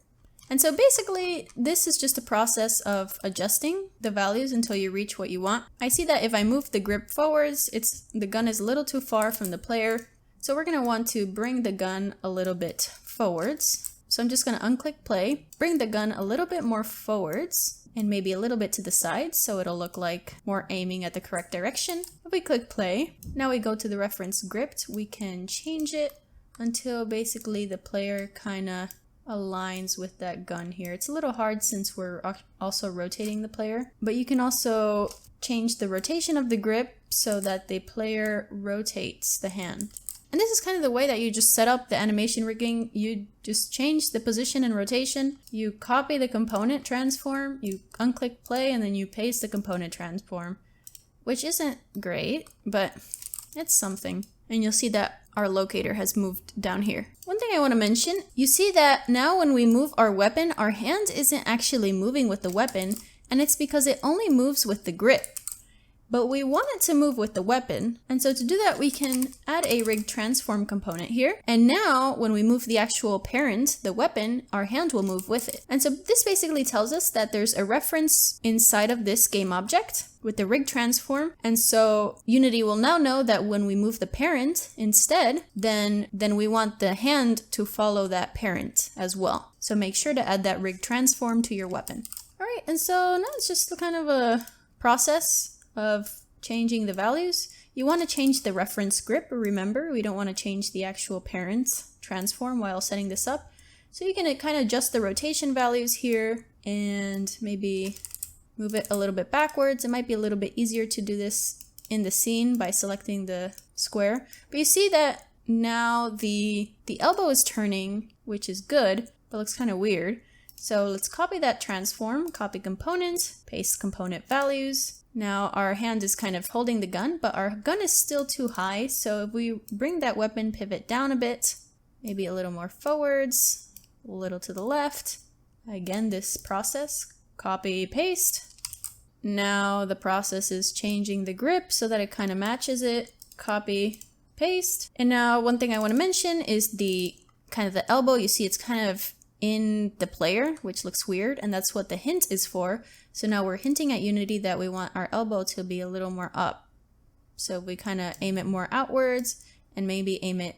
And so basically, this is just a process of adjusting the values until you reach what you want. I see that if I move the grip forwards, the gun is a little too far from the player. So we're going to want to bring the gun a little bit forwards. So I'm just going to unclick play, bring the gun a little bit more forwards, and maybe a little bit to the side, so it'll look like more aiming at the correct direction. If we click play, now we go to the reference grip, we can change it until basically the player kind of aligns with that gun here. It's a little hard since we're also rotating the player, but you can also change the rotation of the grip so that the player rotates the hand. And this is kind of the way that you just set up the animation rigging. You just change the position and rotation, you copy the component transform, you unclick play, and then you paste the component transform, which isn't great, but it's something. And you'll see that our locator has moved down here. One thing I want to mention, you see that now when we move our weapon, our hand isn't actually moving with the weapon, and it's because it only moves with the grip. But we want it to move with the weapon, and so to do that we can add a rig transform component here, and now when we move the actual parent, the weapon, our hand will move with it. And so this basically tells us that there's a reference inside of this game object with the rig transform, and so Unity will now know that when we move the parent instead, then we want the hand to follow that parent as well. So make sure to add that rig transform to your weapon. Alright, and so now it's just kind of a process of changing the values. You want to change the reference grip, remember, we don't want to change the actual parent transform while setting this up. So you can kind of adjust the rotation values here and maybe move it a little bit backwards. It might be a little bit easier to do this in the scene by selecting the square. But you see that now the elbow is turning, which is good, but looks kind of weird. So let's copy that transform, copy component, paste component values. Now our hand is kind of holding the gun, but our gun is still too high. So if we bring that weapon pivot down a bit, maybe a little more forwards, a little to the left. Again, this process, copy, paste. Now the process is changing the grip so that it kind of matches it, copy, paste. And now one thing I want to mention is the kind of the elbow. You see it's kind of in the player, which looks weird, and that's what the hint is for. So now we're hinting at Unity that we want our elbow to be a little more up. So we kind of aim it more outwards and maybe aim it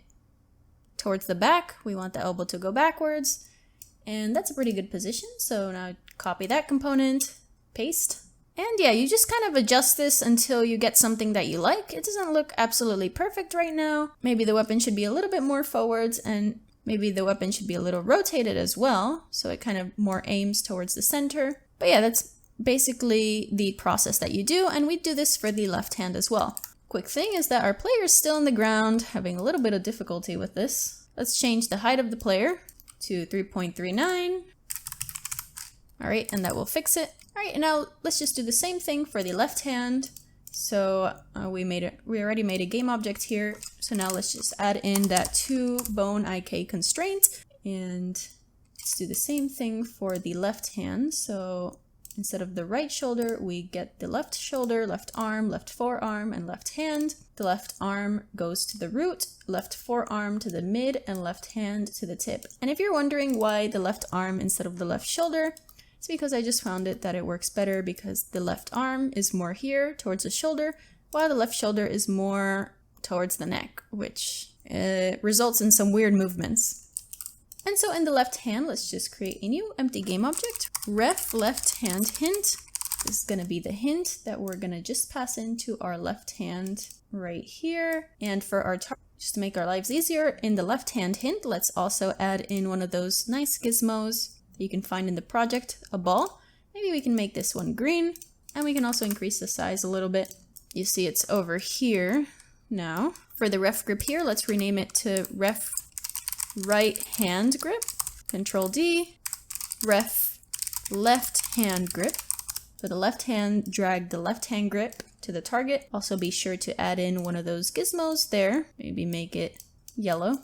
towards the back. We want the elbow to go backwards, and that's a pretty good position. So now copy that component, paste. And yeah, you just kind of adjust this until you get something that you like. It doesn't look absolutely perfect right now. Maybe the weapon should be a little bit more forwards, and maybe the weapon should be a little rotated as well, so it kind of more aims towards the center. But yeah, that's basically the process that you do, and we do this for the left hand as well. Quick thing is that our player is still on the ground, having a little bit of difficulty with this. Let's change the height of the player to 3.39. Alright, and that will fix it. Alright, and now let's just do the same thing for the left hand. So we already made a game object here. So now let's just add in that 2-bone IK constraint, and let's do the same thing for the left hand. So instead of the right shoulder, we get the left shoulder, left arm, left forearm, and left hand. The left arm goes to the root, left forearm to the mid, and left hand to the tip. And if you're wondering why the left arm instead of the left shoulder, it's because I just found it that it works better because the left arm is more here towards the shoulder, while the left shoulder is more towards the neck, which results in some weird movements. And so in the left hand, let's just create a new empty game object. Ref left hand hint. This is going to be the hint that we're going to just pass into our left hand right here. And for our just to make our lives easier, in the left hand hint, let's also add in one of those nice gizmos you can find in the project, a ball, Maybe we can make this one green, and we can also increase the size a little bit. You see it's over here now. For the ref grip here, let's rename it to ref right hand grip. Control D, ref left hand grip. For the left hand, drag the left hand grip to the target. Also be sure to add in one of those gizmos there. Maybe make it yellow,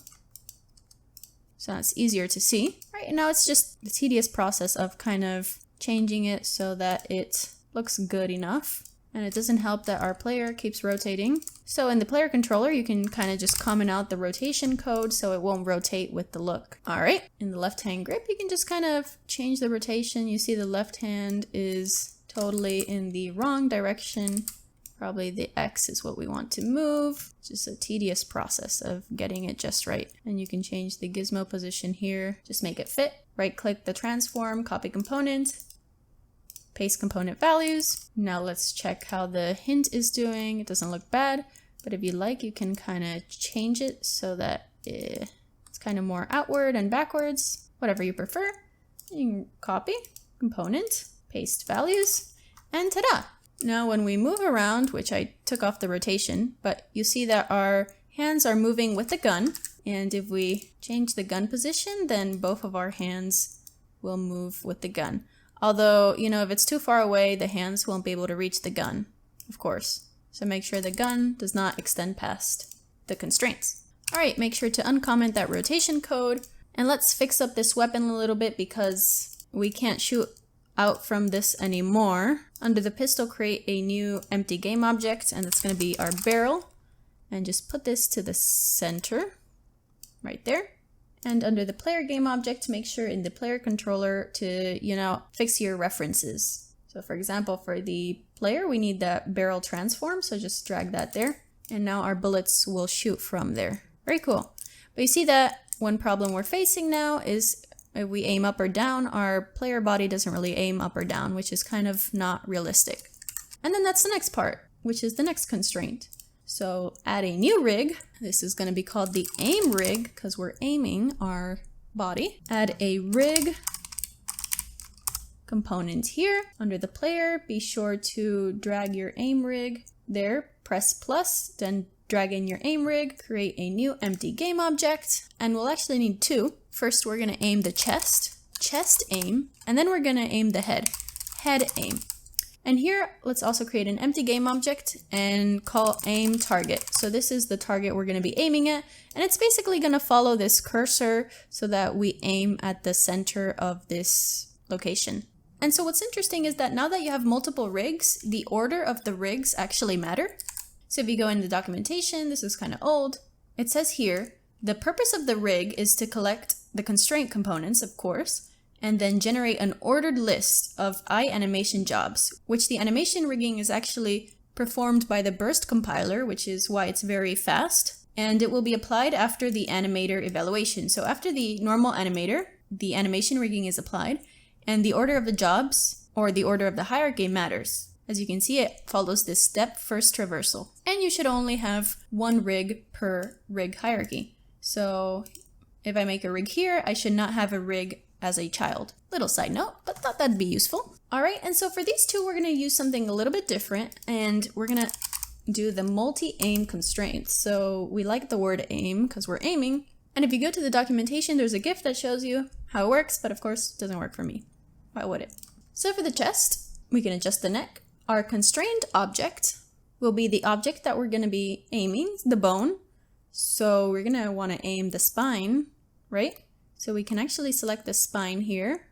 so it's easier to see. All right, and now it's just the tedious process of kind of changing it so that it looks good enough. And it doesn't help that our player keeps rotating. So in the player controller, you can kind of just comment out the rotation code so it won't rotate with the look. All right, in the left hand grip, you can just kind of change the rotation. You see the left hand is totally in the wrong direction. Probably the X is what we want to move. It's just a tedious process of getting it just right. And you can change the gizmo position here, just make it fit. Right click the transform, copy component, paste component values. Now let's check how the hint is doing. It doesn't look bad, but if you like, you can kind of change it so that it's kind of more outward and backwards, whatever you prefer. You can copy component, paste values, and ta-da! Now when we move around, which I took off the rotation, but you see that our hands are moving with the gun, and if we change the gun position, then both of our hands will move with the gun. Although, you know, if it's too far away, the hands won't be able to reach the gun, of course. So make sure the gun does not extend past the constraints. All right, make sure to uncomment that rotation code, and let's fix up this weapon a little bit because we can't shoot out from this anymore. Under the pistol, create a new empty game object, and that's going to be our barrel. And just put this to the center, right there. And under the player game object, make sure in the player controller to, you know, fix your references. So for example, for the player, we need that barrel transform, so just drag that there. And now our bullets will shoot from there. Very cool. But you see that one problem we're facing now is if we aim up or down, our player body doesn't really aim up or down, which is kind of not realistic. And then that's the next part, which is the next constraint. So add a new rig. This is going to be called the aim rig because we're aiming our body. Add a rig component here. Under the player, be sure to drag your aim rig there, press plus, then drag in your aim rig, create a new empty game object, and we'll actually need two. First, we're going to aim the chest aim, and then we're going to aim the head aim. And here, let's also create an empty game object and call aim target. So this is the target we're going to be aiming at, and it's basically going to follow this cursor so that we aim at the center of this location. And so what's interesting is that now that you have multiple rigs, the order of the rigs actually matter. So if you go into the documentation, this is kind of old, it says here, the purpose of the rig is to collect the constraint components, of course, and then generate an ordered list of animation jobs, which the animation rigging is actually performed by the burst compiler, which is why it's very fast, and it will be applied after the animator evaluation. So after the normal animator, the animation rigging is applied, and the order of the jobs, or the order of the hierarchy, matters. As you can see, it follows this step first traversal. And you should only have one rig per rig hierarchy. So if I make a rig here, I should not have a rig as a child. Little side note, but thought that'd be useful. All right, and so for these two, we're gonna use something a little bit different, and we're gonna do the multi-aim constraints. So we like the word aim because we're aiming. And if you go to the documentation, there's a GIF that shows you how it works, but of course, it doesn't work for me. Why would it? So for the chest, we can adjust the neck. Our constrained object will be the object that we're going to be aiming, the bone. So we're going to want to aim the spine, right? So we can actually select the spine here.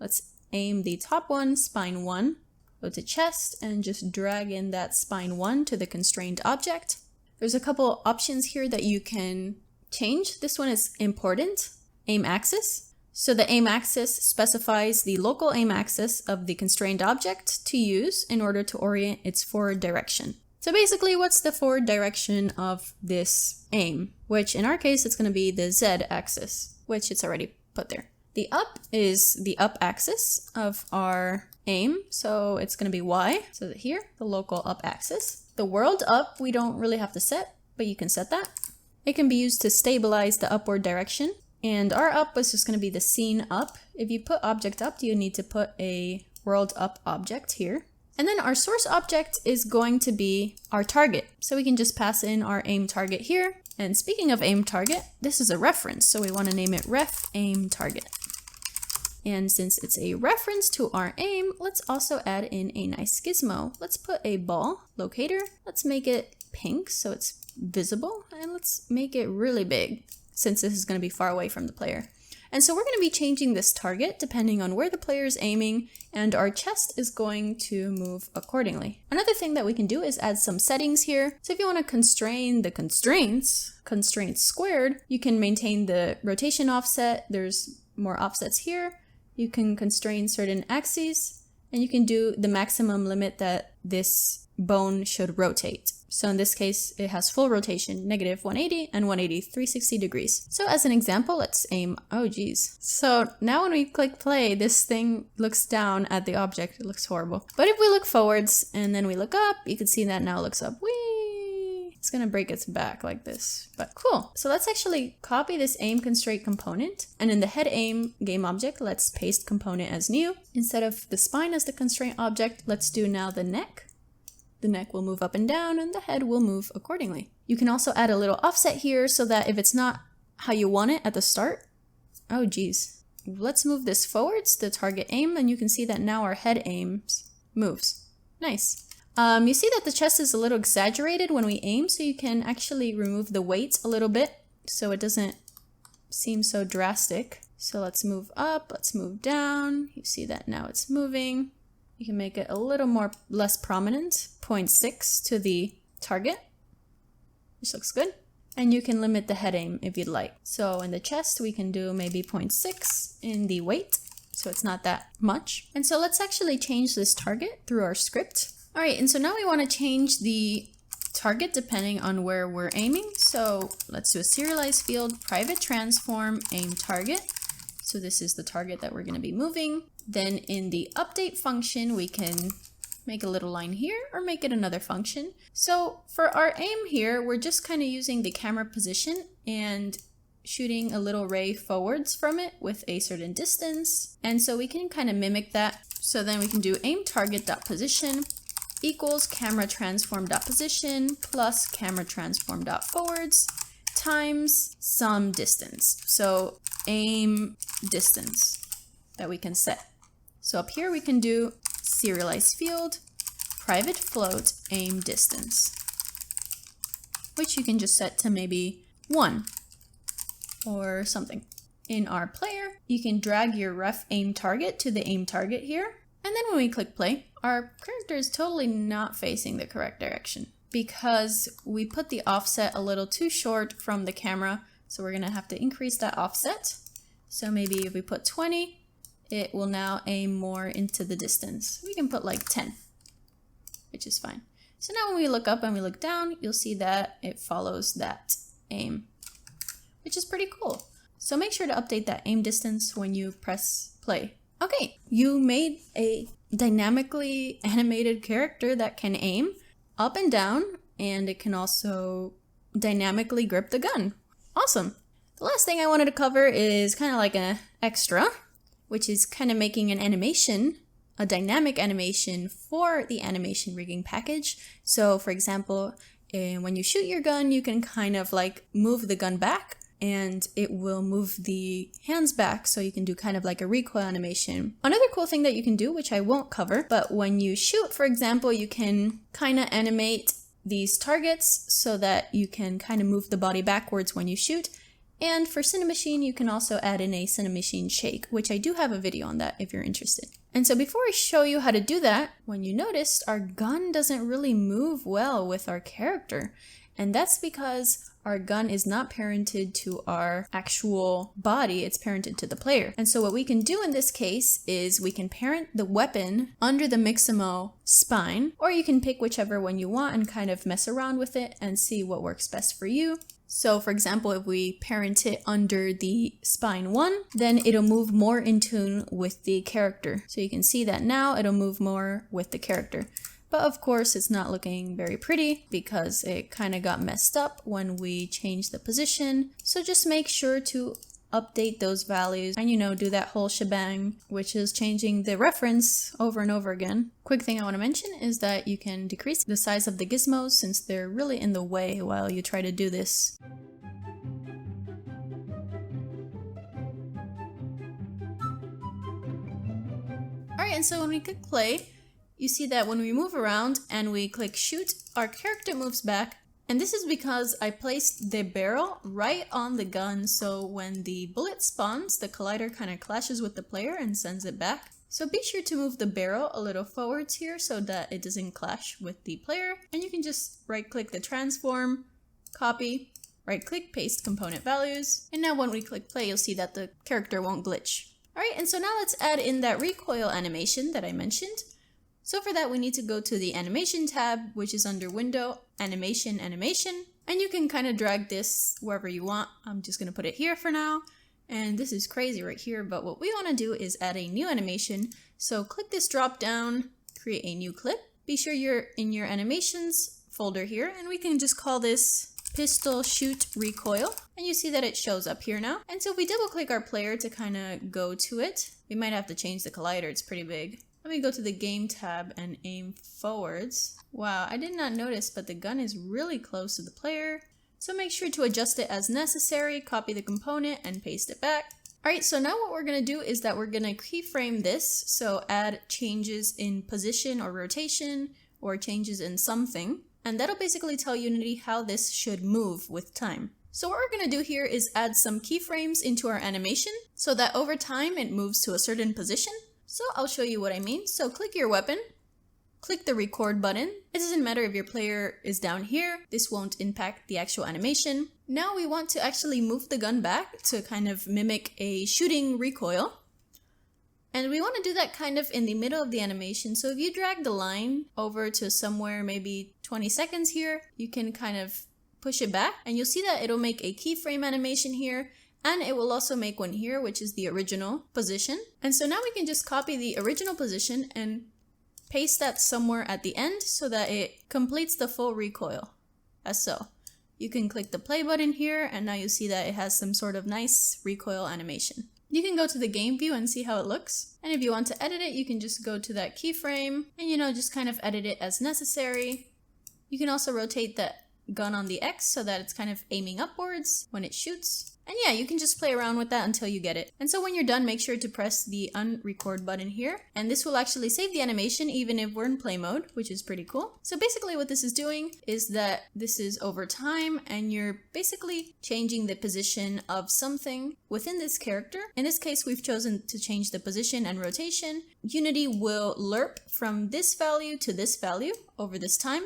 Let's aim the top one, spine 1. Go to chest and just drag in that spine 1 to the constrained object. There's a couple options here that you can change. This one is important, aim axis. So the aim axis specifies the local aim axis of the constrained object to use in order to orient its forward direction. So basically, what's the forward direction of this aim? Which in our case, it's going to be the Z axis, which it's already put there. The up is the up axis of our aim, so it's going to be Y. So here, the local up axis. The world up, we don't really have to set, but you can set that. It can be used to stabilize the upward direction. And our up was just going to be the scene up. If you put object up, you need to put a world up object here. And then our source object is going to be our target. So we can just pass in our aim target here. And speaking of aim target, this is a reference. So we want to name it ref aim target. And since it's a reference to our aim, let's also add in a nice gizmo. Let's put a ball locator. Let's make it pink so it's visible. And let's make it really big since this is going to be far away from the player. And so we're going to be changing this target depending on where the player is aiming, and our chest is going to move accordingly. Another thing that we can do is add some settings here. So if you want to constrain the constraints squared, you can maintain the rotation offset. There's more offsets here. You can constrain certain axes, and you can do the maximum limit that this bone should rotate. So in this case, it has full rotation, -180 and 180, 360 degrees. So as an example, let's aim, oh geez. So now when we click play, this thing looks down at the object. It looks horrible. But if we look forwards and then we look up, you can see that now it looks up. Whee! It's gonna break its back like this, but cool. So let's actually copy this aim constraint component, and in the head aim game object, let's paste component as new. Instead of the spine as the constraint object, let's do now the neck. The neck will move up and down, and the head will move accordingly. You can also add a little offset here so that if it's not how you want it at the start, oh geez. Let's move this forwards, the target aim, and you can see that now our head aims moves. Nice. You see that the chest is a little exaggerated when we aim, so you can actually remove the weight a little bit so it doesn't seem so drastic. So let's move up, let's move down. You see that now it's moving. You can make it a little less prominent, 0.6 to the target, which looks good. And you can limit the head aim if you'd like. So in the chest, we can do maybe 0.6 in the weight, so it's not that much. And so let's actually change this target through our script. All right, and so now we want to change the target depending on where we're aiming. So let's do a serialized field, private transform, aim target. So this is the target that we're going to be moving. Then in the update function, we can make a little line here or make it another function. So for our aim here, we're just kind of using the camera position and shooting a little ray forwards from it with a certain distance. And so we can kind of mimic that. So then we can do aim target.position equals camera transform.position plus camera transform.forwards times some distance. So aim distance that we can set. So up here we can do serialized field, private float, aim distance, which you can just set to maybe 1 or something. In our player, you can drag your ref aim target to the aim target here. And then when we click play, our character is totally not facing the correct direction because we put the offset a little too short from the camera. So we're gonna have to increase that offset. So maybe if we put 20, it will now aim more into the distance. We can put like 10, which is fine. So now when we look up and we look down, you'll see that it follows that aim, which is pretty cool. So make sure to update that aim distance when you press play. Okay, you made a dynamically animated character that can aim up and down, and it can also dynamically grip the gun. Awesome. The last thing I wanted to cover is kind of like an extra, which is kind of making an animation, a dynamic animation for the animation rigging package. So for example, when you shoot your gun, you can kind of like move the gun back and it will move the hands back, so you can do kind of like a recoil animation. Another cool thing that you can do, which I won't cover, but when you shoot, for example, you can kind of animate these targets so that you can kind of move the body backwards when you shoot. And for Cinemachine, you can also add in a Cinemachine shake, which I do have a video on that if you're interested. And so before I show you how to do that, when you noticed, our gun doesn't really move well with our character. And that's because our gun is not parented to our actual body, it's parented to the player. And so what we can do in this case is we can parent the weapon under the Mixamo Spine, or you can pick whichever one you want and kind of mess around with it and see what works best for you. So for example, if we parent it under the spine 1, then it'll move more in tune with the character. So you can see that now it'll move more with the character. But of course, it's not looking very pretty because it kind of got messed up when we changed the position. So just make sure to update those values and, do that whole shebang, which is changing the reference over and over again. Quick thing I want to mention is that you can decrease the size of the gizmos since they're really in the way while you try to do this. Alright, and so when we click play, you see that when we move around and we click shoot, our character moves back. And this is because I placed the barrel right on the gun, so when the bullet spawns, the collider kind of clashes with the player and sends it back. So be sure to move the barrel a little forwards here so that it doesn't clash with the player. And you can just right-click the transform, copy, right-click, paste component values. And now when we click play, you'll see that the character won't glitch. Alright, and so now let's add in that recoil animation that I mentioned. So for that, we need to go to the Animation tab, which is under Window, Animation, Animation. And you can kind of drag this wherever you want. I'm just going to put it here for now. And this is crazy right here, but what we want to do is add a new animation. So click this drop down, create a new clip. Be sure you're in your Animations folder here, and we can just call this Pistol Shoot Recoil. And you see that it shows up here now. And so if we double click our player to kind of go to it, we might have to change the collider, it's pretty big. Let me go to the Game tab and aim forwards. Wow, I did not notice, but the gun is really close to the player. So make sure to adjust it as necessary, copy the component and paste it back. Alright, so now what we're going to do is that we're going to keyframe this. So add changes in position or rotation or changes in something. And that'll basically tell Unity how this should move with time. So what we're going to do here is add some keyframes into our animation so that over time it moves to a certain position. So I'll show you what I mean. So click your weapon, click the record button. It doesn't matter if your player is down here, this won't impact the actual animation. Now we want to actually move the gun back to kind of mimic a shooting recoil. And we want to do that kind of in the middle of the animation. So if you drag the line over to somewhere maybe 20 seconds here, you can kind of push it back and you'll see that it'll make a keyframe animation here. And it will also make one here, which is the original position. And so now we can just copy the original position and paste that somewhere at the end so that it completes the full recoil, as so. You can click the play button here and now you see that it has some sort of nice recoil animation. You can go to the game view and see how it looks. And if you want to edit it, you can just go to that keyframe and just kind of edit it as necessary. You can also rotate that gun on the X so that it's kind of aiming upwards when it shoots. And yeah, you can just play around with that until you get it. And so when you're done, make sure to press the unrecord button here. And this will actually save the animation even if we're in play mode, which is pretty cool. So basically what this is doing is that this is over time and you're basically changing the position of something within this character. In this case, we've chosen to change the position and rotation. Unity will lerp from this value to this value over this time,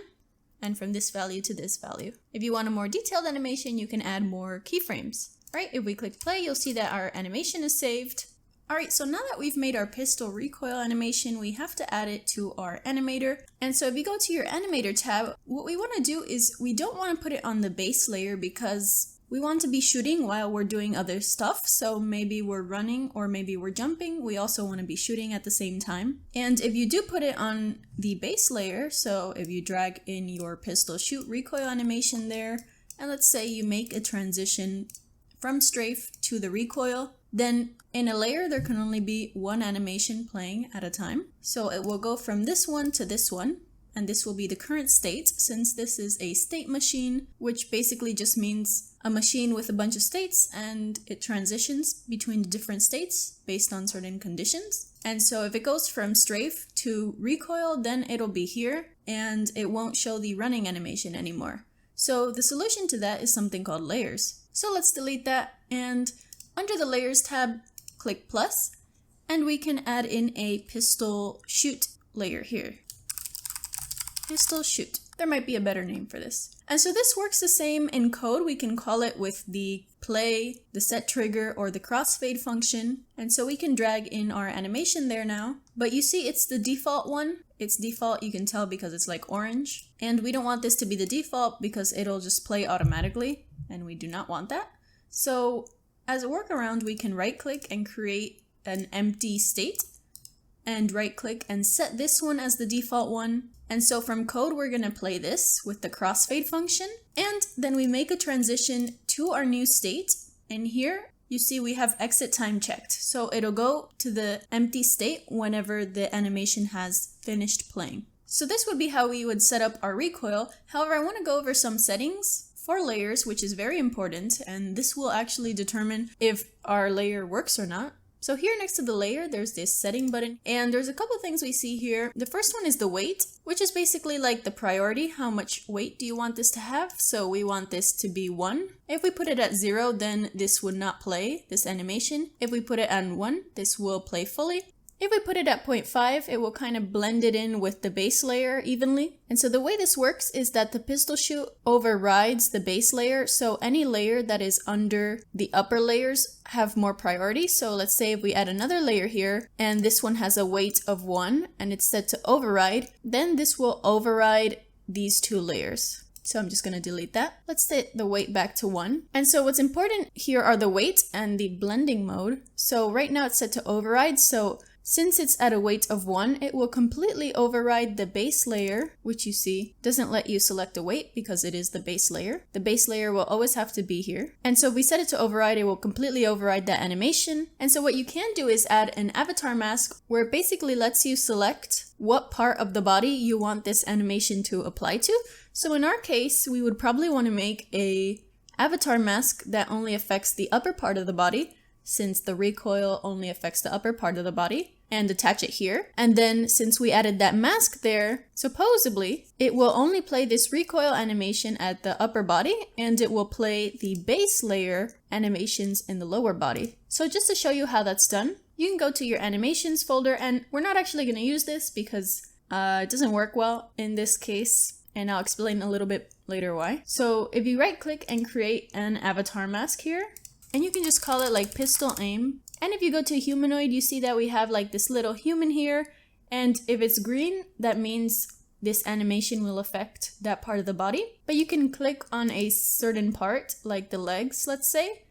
and from this value to this value. If you want a more detailed animation, you can add more keyframes. Alright, if we click play, you'll see that our animation is saved. Alright, so now that we've made our pistol recoil animation, we have to add it to our animator. And so if you go to your animator tab, what we want to do is we don't want to put it on the base layer because we want to be shooting while we're doing other stuff. So maybe we're running or maybe we're jumping. We also want to be shooting at the same time. And if you do put it on the base layer, so if you drag in your pistol shoot recoil animation there, and let's say you make a transition from strafe to the recoil, then in a layer there can only be one animation playing at a time. So it will go from this one to this one, and this will be the current state since this is a state machine, which basically just means a machine with a bunch of states and it transitions between the different states based on certain conditions. And so if it goes from strafe to recoil, then it'll be here and it won't show the running animation anymore. So the solution to that is something called layers. So let's delete that, and under the Layers tab, click plus, and we can add in a pistol shoot layer here. Pistol shoot. There might be a better name for this. And so this works the same in code. We can call it with the play, the set trigger, or the crossfade function. And so we can drag in our animation there now. But you see it's the default one. It's default, you can tell because it's like orange. And we don't want this to be the default because it'll just play automatically. And we do not want that. So as a workaround, we can right click and create an empty state and right click and set this one as the default one. And so from code, we're going to play this with the crossfade function. And then we make a transition to our new state. And here you see we have exit time checked. So it'll go to the empty state whenever the animation has finished playing. So this would be how we would set up our recoil. However, I want to go over some settings for layers, which is very important, and this will actually determine if our layer works or not. So here next to the layer, there's this setting button, and there's a couple things we see here. The first one is the weight, which is basically like the priority. How much weight do you want this to have? So we want this to be 1. If we put it at 0, then this would not play, this animation. If we put it at 1, this will play fully. If we put it at 0.5, it will kind of blend it in with the base layer evenly. And so the way this works is that the pistol shoot overrides the base layer. So any layer that is under the upper layers have more priority. So let's say if we add another layer here and this one has a weight of 1 and it's set to override, then this will override these 2 layers. So I'm just going to delete that. Let's set the weight back to 1. And so what's important here are the weight and the blending mode. So right now it's set to override. So since it's at a weight of 1, it will completely override the base layer, which you see doesn't let you select a weight because it is the base layer. The base layer will always have to be here. And so if we set it to override, it will completely override that animation. And so what you can do is add an avatar mask where it basically lets you select what part of the body you want this animation to apply to. So in our case, we would probably want to make a avatar mask that only affects the upper part of the body, since the recoil only affects the upper part of the body, and attach it here. And then since we added that mask there, supposedly it will only play this recoil animation at the upper body, and it will play the base layer animations in the lower body. So just to show you how that's done, you can go to your animations folder, and we're not actually going to use this because it doesn't work well in this case, and I'll explain a little bit later why. So if you right click and create an avatar mask here, and you can just call it like pistol aim. And if you go to humanoid, you see that we have like this little human here. And if it's green, that means this animation will affect that part of the body. But you can click on a certain part, like the legs, let's say,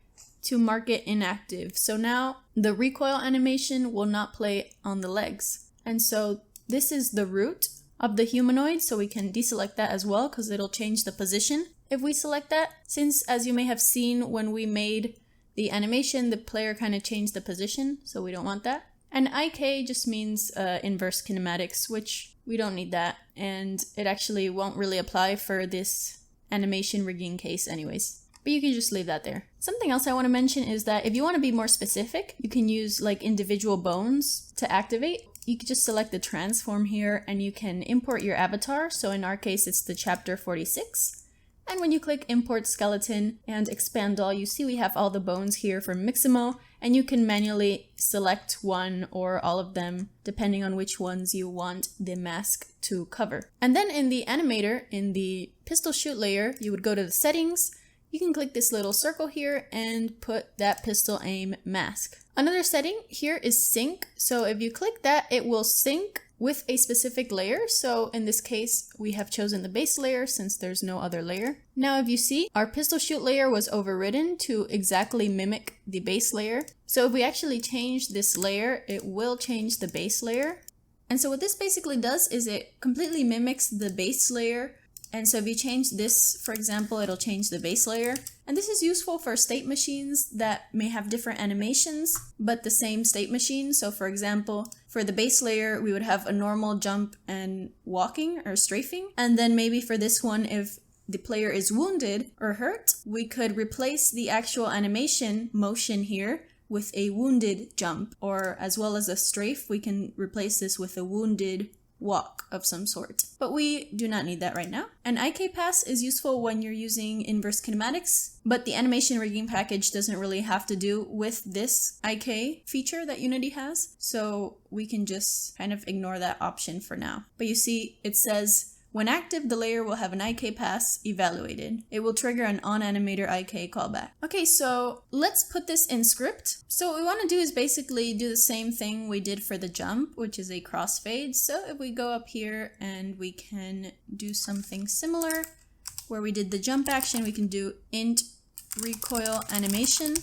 to mark it inactive. So now the recoil animation will not play on the legs. And so this is the root of the humanoid. So we can deselect that as well because it'll change the position if we select that. Since, as you may have seen when we made the animation, the player kind of changed the position, so we don't want that. And IK just means inverse kinematics, which we don't need that, and it actually won't really apply for this animation rigging case anyways. But you can just leave that there. Something else I want to mention is that if you want to be more specific, you can use like individual bones to activate. You can just select the transform here and you can import your avatar. So in our case, it's the chapter 46. And when you click import skeleton and expand all, you see we have all the bones here from Mixamo, and you can manually select one or all of them depending on which ones you want the mask to cover. And then in the animator, in the pistol shoot layer, you would go to the settings. You can click this little circle here and put that pistol aim mask. Another setting here is sync. So if you click that, it will sync with a specific layer. So in this case, we have chosen the base layer since there's no other layer. Now, if you see, our pistol shoot layer was overridden to exactly mimic the base layer. So if we actually change this layer, it will change the base layer. And so what this basically does is it completely mimics the base layer. And so if you change this, for example, it'll change the base layer. And this is useful for state machines that may have different animations, but the same state machine. So for example, for the base layer, we would have a normal jump and walking or strafing. And then maybe for this one, if the player is wounded or hurt, we could replace the actual animation motion here with a wounded jump, or as well as a strafe, we can replace this with a wounded walk of some sort. But we do not need that right now. An IK pass is useful when you're using inverse kinematics, but the animation rigging package doesn't really have to do with this IK feature that Unity has, so we can just kind of ignore that option for now. But you see, it says, when active, the layer will have an IK pass evaluated. It will trigger an on-animator IK callback. Okay, so let's put this in script. So what we want to do is basically do the same thing we did for the jump, which is a crossfade. So if we go up here and we can do something similar, where we did the jump action, we can do int recoil animation.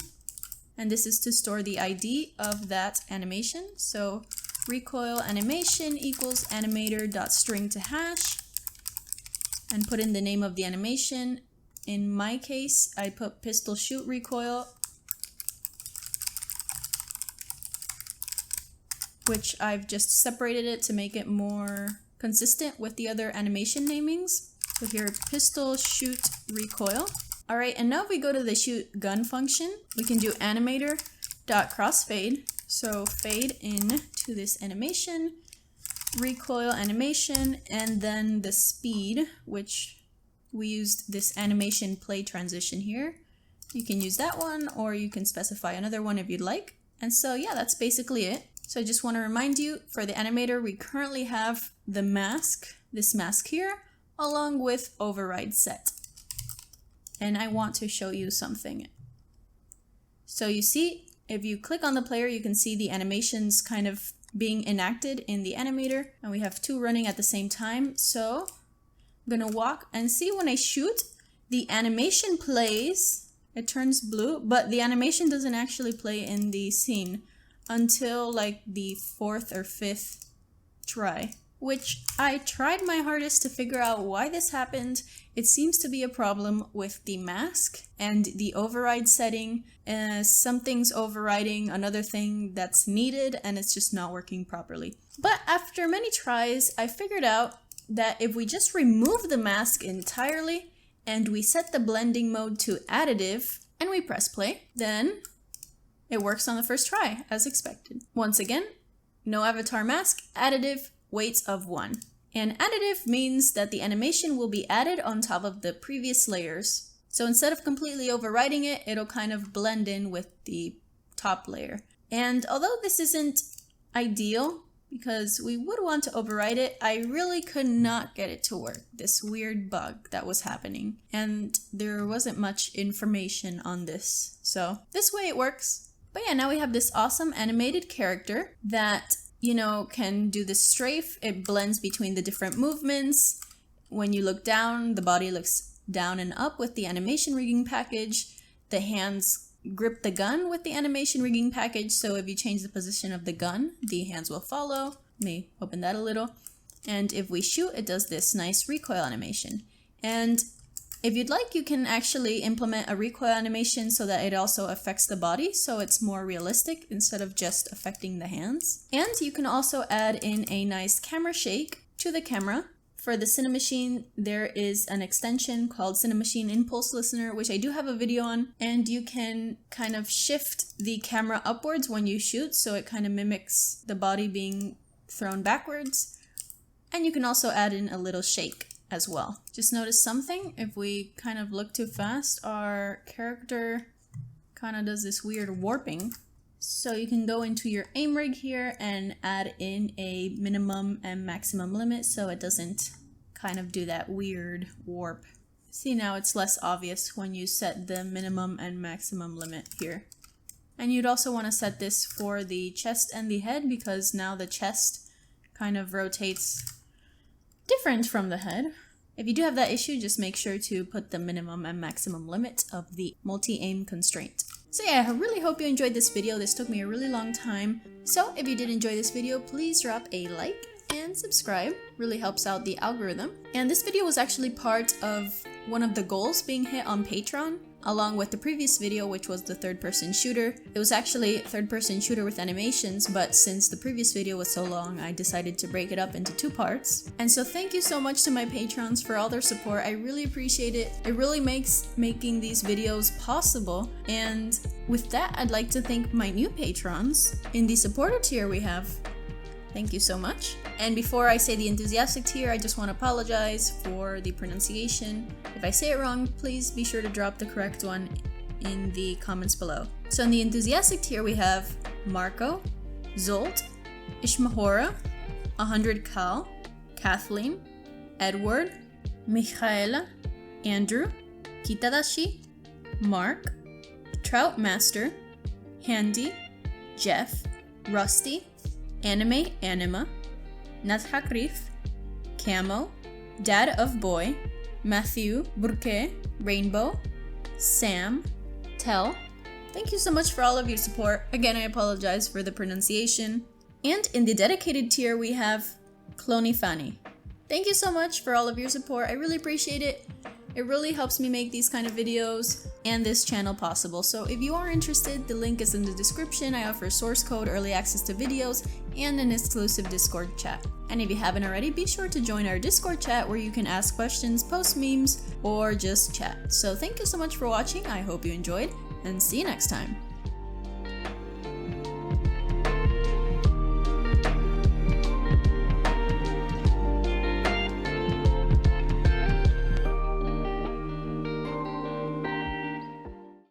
And this is to store the ID of that animation. So recoil animation equals animator.string to hash. And put in the name of the animation. In my case, I put pistol shoot recoil. which I've just separated it to make it more consistent with the other animation namings. So here, pistol, shoot, recoil. All right, and now if we go to the shoot gun function, we can do animator.crossfade. So fade in to this animation, recoil animation, and then the speed, which we used this animation play transition here. You can use that one, or you can specify another one if you'd like. And so yeah, that's basically it. So I just want to remind you, for the animator, we currently have the mask, this mask here, along with override set. And I want to show you something. So you see, if you click on the player, you can see the animations kind of being enacted in the animator, and we have two running at the same time. So I'm gonna walk and see when I shoot, the animation plays, it turns blue, but the animation doesn't actually play in the scene until like the 4th or 5th try, which I tried my hardest to figure out why this happened. It seems to be a problem with the mask and the override setting. Something's overriding another thing that's needed, and it's just not working properly. But after many tries, I figured out that if we just remove the mask entirely and we set the blending mode to additive and we press play, then it works on the first try as expected. Once again, no avatar mask, additive, weights of 1. And additive means that the animation will be added on top of the previous layers. So instead of completely overriding it, it'll kind of blend in with the top layer. And although this isn't ideal, because we would want to override it, I really could not get it to work. This weird bug that was happening. And there wasn't much information on this. So this way it works. But yeah, now we have this awesome animated character that, you know, can do the strafe. It blends between the different movements. When you look down, the body looks down and up with the animation rigging package. The hands grip the gun with the animation rigging package, so if you change the position of the gun, the hands will follow. Let me open that a little. And if we shoot, it does this nice recoil animation. And if you'd like, you can actually implement a recoil animation so that it also affects the body, so it's more realistic instead of just affecting the hands. And you can also add in a nice camera shake to the camera. For the Cinemachine, there is an extension called Cinemachine Impulse Listener, which I do have a video on, and you can kind of shift the camera upwards when you shoot, so it kind of mimics the body being thrown backwards. And you can also add in a little shake as well. Just notice something, if we kind of look too fast, our character kind of does this weird warping. So you can go into your aim rig here and add in a minimum and maximum limit so it doesn't kind of do that weird warp. See, now it's less obvious when you set the minimum and maximum limit here. And you'd also want to set this for the chest and the head, because now the chest kind of rotates different from the head. If you do have that issue, just make sure to put the minimum and maximum limit of the multi-aim constraint. So yeah, I really hope you enjoyed this video. This took me a really long time. So if you did enjoy this video, please drop a like and subscribe. Really helps out the algorithm. And this video was actually part of one of the goals being hit on Patreon, along with the previous video, which was the third-person shooter. It was actually a third-person shooter with animations, but since the previous video was so long, I decided to break it up into 2 parts. And so thank you so much to my patrons for all their support. I really appreciate it. It really makes making these videos possible. And with that, I'd like to thank my new patrons. In the supporter tier we have, thank you so much. And before I say the enthusiastic tier, I just want to apologize for the pronunciation. If I say it wrong, please be sure to drop the correct one in the comments below. So in the enthusiastic tier, we have Marco, Zolt, Ishmahora, 100 Cal, Kathleen, Edward, Michaela, Andrew, Kitadashi, Mark, Trout Master, Handy, Jeff, Rusty, Anime Anima, Nathakrif, Camo, Dad of Boy, Matthew, Burke, Rainbow, Sam, Tell. Thank you so much for all of your support. Again, I apologize for the pronunciation. And in the dedicated tier, we have Cloney Fanny. Thank you so much for all of your support. I really appreciate it. It really helps me make these kind of videos. and this channel possible. So if you are interested, the link is in the description. I offer source code, early access to videos, and an exclusive Discord chat. And if you haven't already, be sure to join our Discord chat where you can ask questions, post memes, or just chat. So thank you so much for watching. I hope you enjoyed, and see you next time.